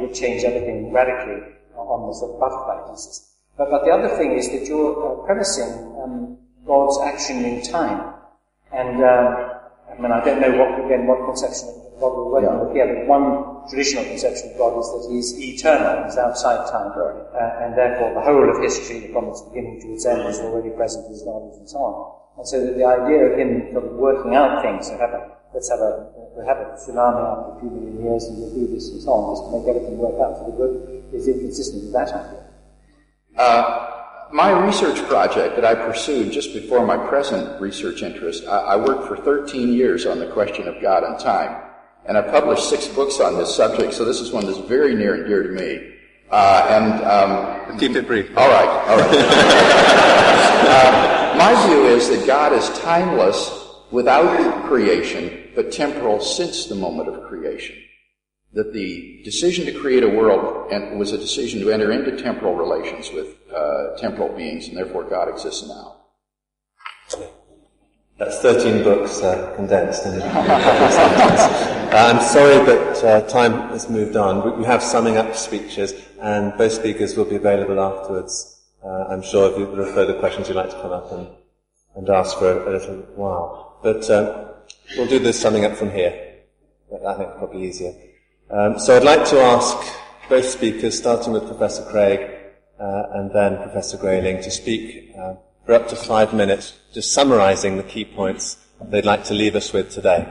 would change everything radically on the sort of butterfly pieces. But the other thing is that you're premising God's action in time. And I mean, I don't know what conception of God we're working with here, but one traditional conception of God is that he's eternal, he's outside time, and therefore the whole of history, from its beginning to its end, is already present in his knowledge and so on. And so that the idea of him sort of working out things, we'll have a tsunami after a few million years and we'll do this and so on, just to make everything work out for the good, is inconsistent with that idea. My research project that I pursued just before my present research interest, I worked for 13 years on the question of God and time. And I published 6 books on this subject, so this is one that's very near and dear to me. Keep it brief. All right. My view is that God is timeless without creation, but temporal since the moment of creation. That the decision to create a world was a decision to enter into temporal relations with temporal beings, and therefore God exists now. That's 13 books condensed in a couple of sentences. I'm sorry that time has moved on. We have summing up speeches, and both speakers will be available afterwards. I'm sure if you have further questions, you'd like to come up and ask for a little while. But we'll do the summing up from here. but I think probably easier. So I'd like to ask both speakers, starting with Professor Craig and then Professor Grayling, to speak for up to 5 minutes, just summarising the key points they'd like to leave us with today.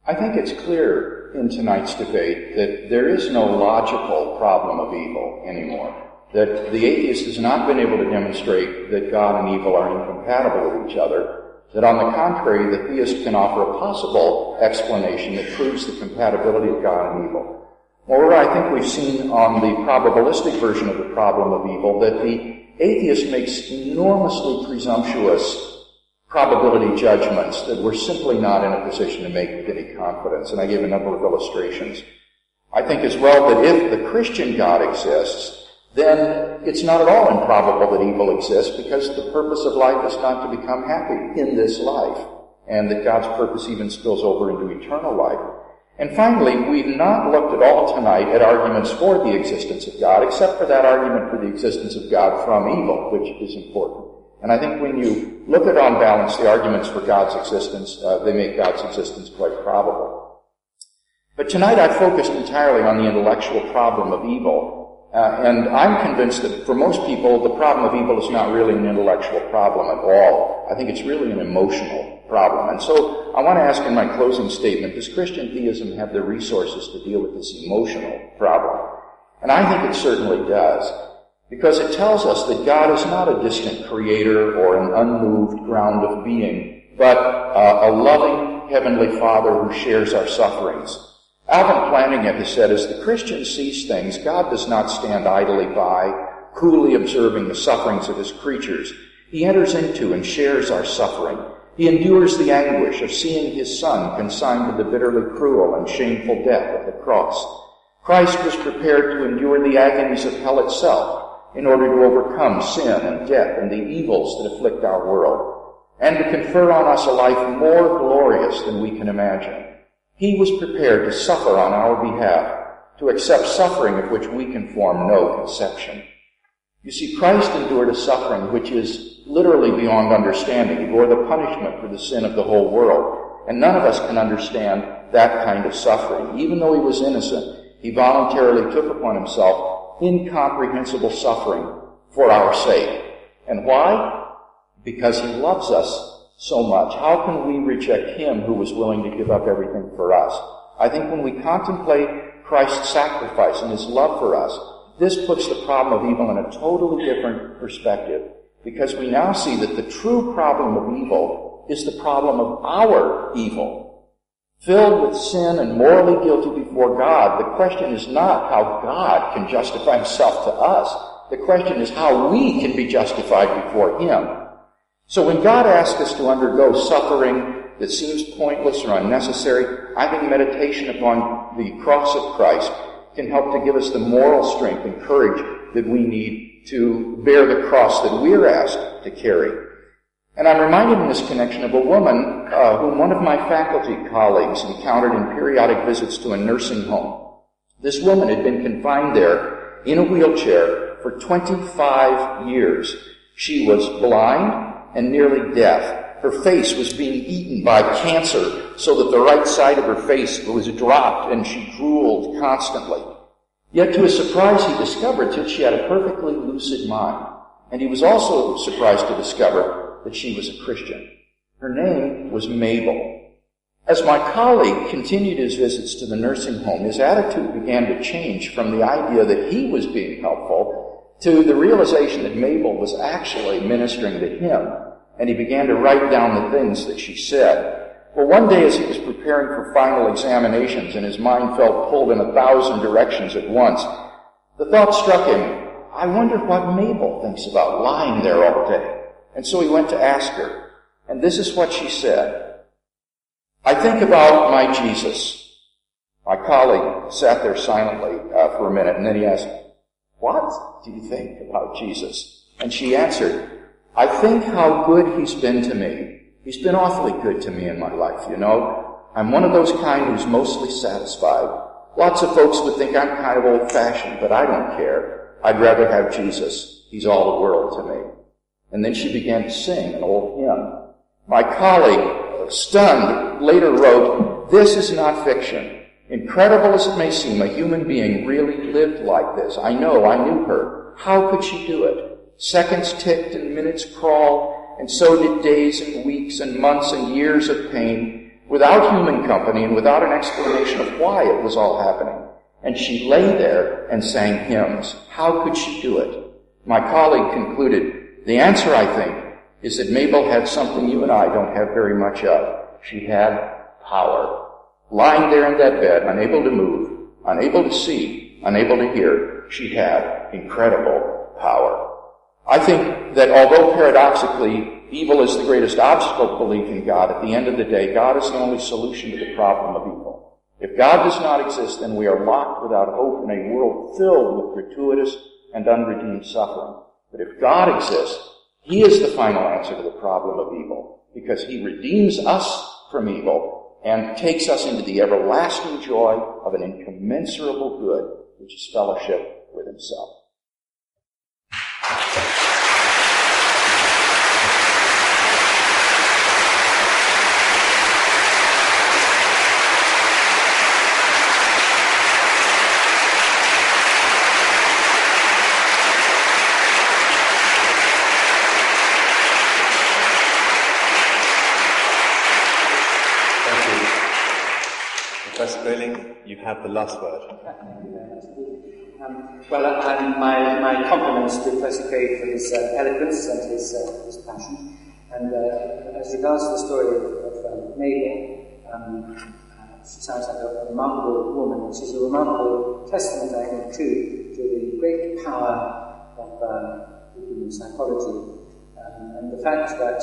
I think it's clear in tonight's debate that there is no logical problem of evil anymore. That the atheist has not been able to demonstrate that God and evil are incompatible with each other. That on the contrary, the theist can offer a possible explanation that proves the compatibility of God and evil. Moreover, I think we've seen on the probabilistic version of the problem of evil that the atheist makes enormously presumptuous probability judgments that we're simply not in a position to make with any confidence. And I gave a number of illustrations. I think as well that if the Christian God exists, then it's not at all improbable that evil exists, because the purpose of life is not to become happy in this life, and that God's purpose even spills over into eternal life. And finally, we've not looked at all tonight at arguments for the existence of God, except for that argument for the existence of God from evil, which is important. And I think when you look at, on balance, the arguments for God's existence, they make God's existence quite probable. But tonight I focused entirely on the intellectual problem of evil, and I'm convinced that for most people, the problem of evil is not really an intellectual problem at all. I think it's really an emotional problem. And so I want to ask in my closing statement, does Christian theism have the resources to deal with this emotional problem? And I think it certainly does, because it tells us that God is not a distant creator or an unmoved ground of being, but a loving Heavenly Father who shares our sufferings. Alvin Plantinga has said, as the Christian sees things, God does not stand idly by, coolly observing the sufferings of his creatures. He enters into and shares our suffering. He endures the anguish of seeing his Son consigned to the bitterly cruel and shameful death of the cross. Christ was prepared to endure the agonies of hell itself in order to overcome sin and death and the evils that afflict our world, and to confer on us a life more glorious than we can imagine. He was prepared to suffer on our behalf, to accept suffering of which we can form no conception. You see, Christ endured a suffering which is literally beyond understanding. He bore the punishment for the sin of the whole world, and none of us can understand that kind of suffering. Even though he was innocent, he voluntarily took upon himself incomprehensible suffering for our sake. And why? Because he loves us so much. How can we reject him who was willing to give up everything for us? I think when we contemplate Christ's sacrifice and his love for us, this puts the problem of evil in a totally different perspective, because we now see that the true problem of evil is the problem of our evil. Filled with sin and morally guilty before God, the question is not how God can justify himself to us. The question is how we can be justified before him. So when God asks us to undergo suffering that seems pointless or unnecessary, I think meditation upon the cross of Christ can help to give us the moral strength and courage that we need to bear the cross that we're asked to carry. And I'm reminded in this connection of a woman whom one of my faculty colleagues encountered in periodic visits to a nursing home. This woman had been confined there in a wheelchair for 25 years. She was blind and nearly deaf. Her face was being eaten by cancer, so that the right side of her face was dropped and she drooled constantly. Yet to his surprise, he discovered that she had a perfectly lucid mind. And he was also surprised to discover that she was a Christian. Her name was Mabel. As my colleague continued his visits to the nursing home, his attitude began to change from the idea that he was being helpful to the realization that Mabel was actually ministering to him, and he began to write down the things that she said. Well, one day as he was preparing for final examinations and his mind felt pulled in 1,000 directions at once, the thought struck him, I wonder what Mabel thinks about lying there all day. And so he went to ask her, and this is what she said. I think about my Jesus. My colleague sat there silently for a minute, and then he asked, what do you think about Jesus? And she answered, I think how good he's been to me. He's been awfully good to me in my life, you know. I'm one of those kind who's mostly satisfied. Lots of folks would think I'm kind of old-fashioned, but I don't care. I'd rather have Jesus. He's all the world to me. And then she began to sing an old hymn. My colleague, stunned, later wrote, "This is not fiction. Incredible as it may seem, a human being really lived like this. I knew her. How could she do it? Seconds ticked and minutes crawled, and so did days and weeks and months and years of pain, without human company and without an explanation of why it was all happening. And she lay there and sang hymns. How could she do it?" My colleague concluded, "The answer, I think, is that Mabel had something you and I don't have very much of. She had power. Lying there in that bed, unable to move, unable to see, unable to hear, she had incredible power." I think that although paradoxically evil is the greatest obstacle to belief in God, at the end of the day, God is the only solution to the problem of evil. If God does not exist, then we are locked without hope in a world filled with gratuitous and unredeemed suffering. But if God exists, He is the final answer to the problem of evil, because He redeems us from evil and takes us into the everlasting joy of an incommensurable good, which is fellowship with Himself. Professor Grayling, you have the last word. Thank you very much. My compliments to Professor Craig for his eloquence and his passion. And as regards to the story of Mabel, she sounds like a remarkable woman, and she's a remarkable testament, I think, too, to the great power of human psychology, and the fact that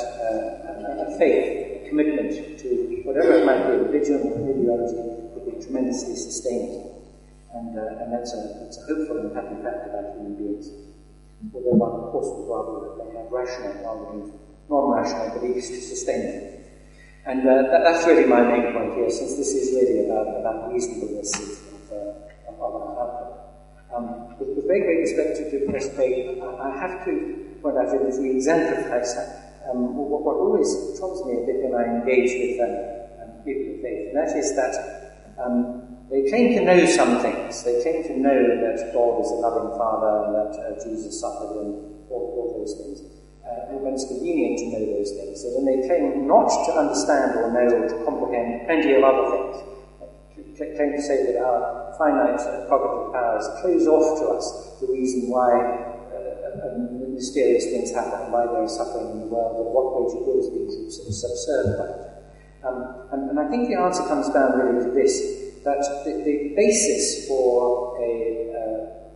a faith, a commitment to whatever it might be, religion or ideology, could be tremendously sustaining. And that's a hopeful and happy fact about human beings. Although one, of course, would rather that they have rational rather than non-rational beliefs to sustain them. And that's really my main point here, since this is really about reasonableness of our outlook. With very great respect to Professor Craig, I have to point out that he exemplifies what always troubles me a bit when I engage with people of faith, and that is that they claim to know some things. They claim to know that God is a loving Father and that Jesus suffered and all those things. And when it's convenient to know those things. So then they claim not to understand or know or to comprehend plenty of other things. They claim to say that our finite cognitive powers close off to us the reason why mysterious things happen, why there is suffering in the world, and what greater good is being subserved by it. And I think the answer comes down really to this, that the basis for a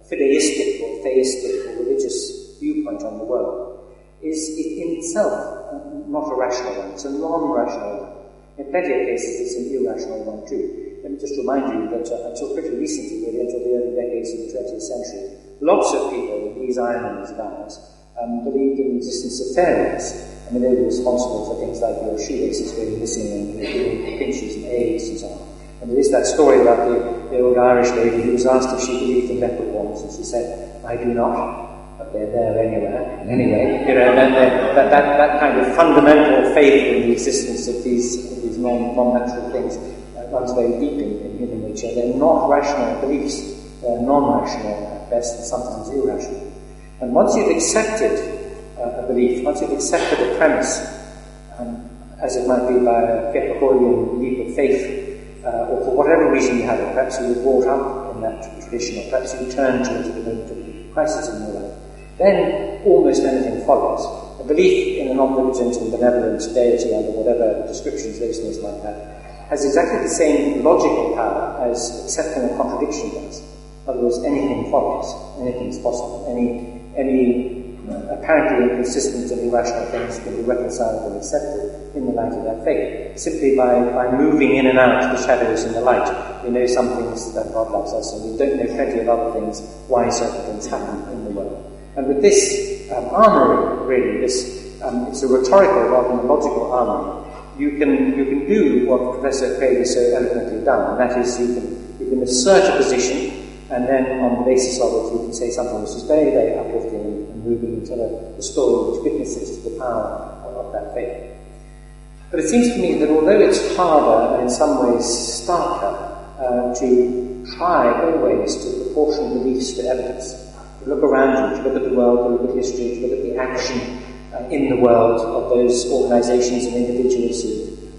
fideistic or theistic or religious viewpoint on the world is in itself not a rational one, it's a non-rational one. In plenty of cases it's an irrational one too. Let me just remind you that until pretty recently, really until the early decades of the 20th century, lots of people in these islands of ours believed in the existence of fairies. I mean, they were responsible for things like your shoelaces going missing and pinches and AIDS and so on. And there is that story about the old Irish lady who was asked if she believed in leprechauns, and she said, "I do not, but they're there anywhere." And anyway, that kind of fundamental faith in the existence of these non-natural things runs very deep in human nature. They're not rational beliefs. They're non-rational at best, and sometimes irrational. And once you've accepted a belief, once you've accepted a premise, as it might be by a Kierkegaardian leap of faith, or for whatever reason you have it, perhaps you were brought up in that tradition, or perhaps you turn to it at the moment of crisis in your life, then almost anything follows. A belief in an omnipotent and benevolent deity, under whatever descriptions those things might have, has exactly the same logical power as accepting a contradiction does. In other words, anything follows, anything is possible, any apparently inconsistent and irrational things can be reconciled and accepted in the light of that faith, simply by moving in and out the shadows and the light. We know some things that God loves us, and we don't know plenty of other things, why certain things happen in the world. And with this armoury, really, it's a rhetorical rather than a logical armoury. You can do what Professor Craig has so eloquently done, and that is you can assert a position, and then on the basis of it you can say something which is very, very uplifting and moving and tell a story which witnesses to the power of that faith. But it seems to me that although it's harder and in some ways starker to try always to proportion beliefs to evidence, to look around you, to look at the world, to look at history, to look at the action in the world of those organizations and individuals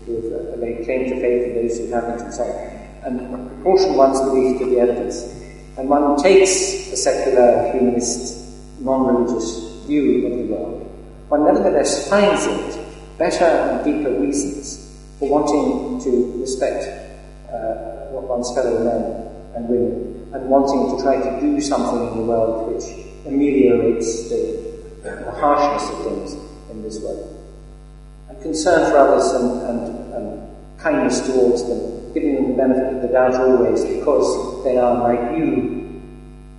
who have laid claim to faith and those who haven't, and so on, and proportion one's belief to the evidence. And one takes a secular, humanist, non-religious view of the world, one nevertheless finds in it better and deeper reasons for wanting to respect one's fellow men and women, and wanting to try to do something in the world which ameliorates the harshness of things in this world. And concern for others and kindness towards them, giving them the benefit of the doubt always, because they are, like you,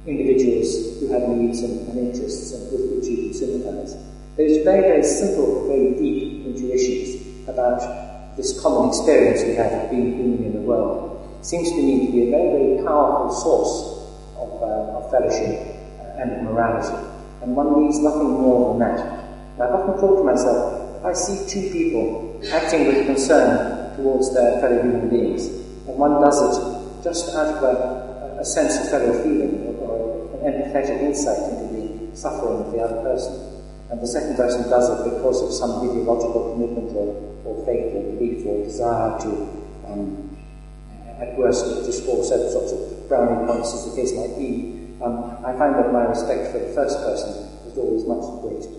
individuals who have needs and interests and with which you can sympathize. Those very, very simple, very deep intuitions about this common experience we have of being human in the world seems to me to be a very, very powerful source of fellowship and morality. And one needs nothing more than that. And I've often thought to myself, if I see two people acting with concern towards their fellow human beings, and one does it just out of a sense of fellow feeling or an empathetic insight into the suffering of the other person, and the second person does it because of some ideological commitment or faith or belief or desire to, at worst, just score certain sorts of brownie points, as the case might be, I find that my respect for the first person is always much greater.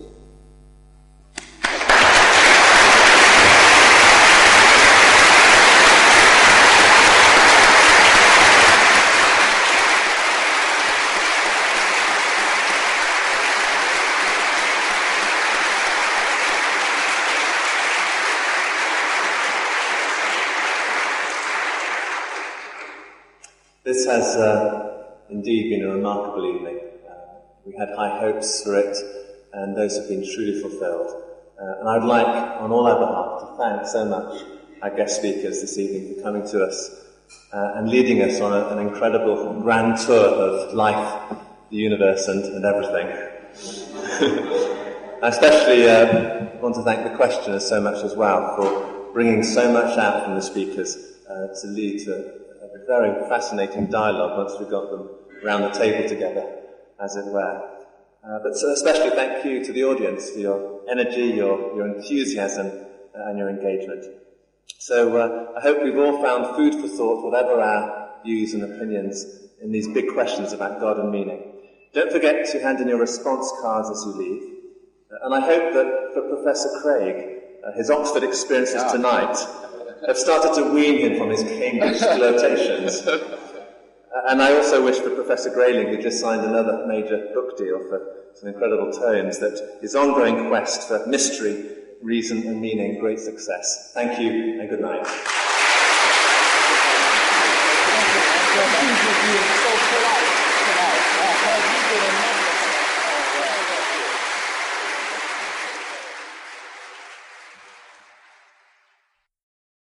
This has indeed been a remarkable evening. We had high hopes for it, and those have been truly fulfilled. And I'd like, on all our behalf, to thank so much our guest speakers this evening for coming to us and leading us on an incredible grand tour of life, the universe, and everything. I especially want to thank the questioners so much as well for bringing so much out from the speakers to lead to a very fascinating dialogue once we got them around the table together, as it were. But especially thank you to the audience for your energy, your enthusiasm, and your engagement. So I hope we've all found food for thought, whatever our views and opinions, in these big questions about God and meaning. Don't forget to hand in your response cards as you leave. And I hope that for Professor Craig, his Oxford experiences tonight have started to wean him from his Cambridge flirtations. And I also wish for Professor Grayling, who just signed another major book deal for some incredible tomes, that his ongoing quest for mystery, reason and meaning, great success. Thank you and good night. Thank you for being so polite.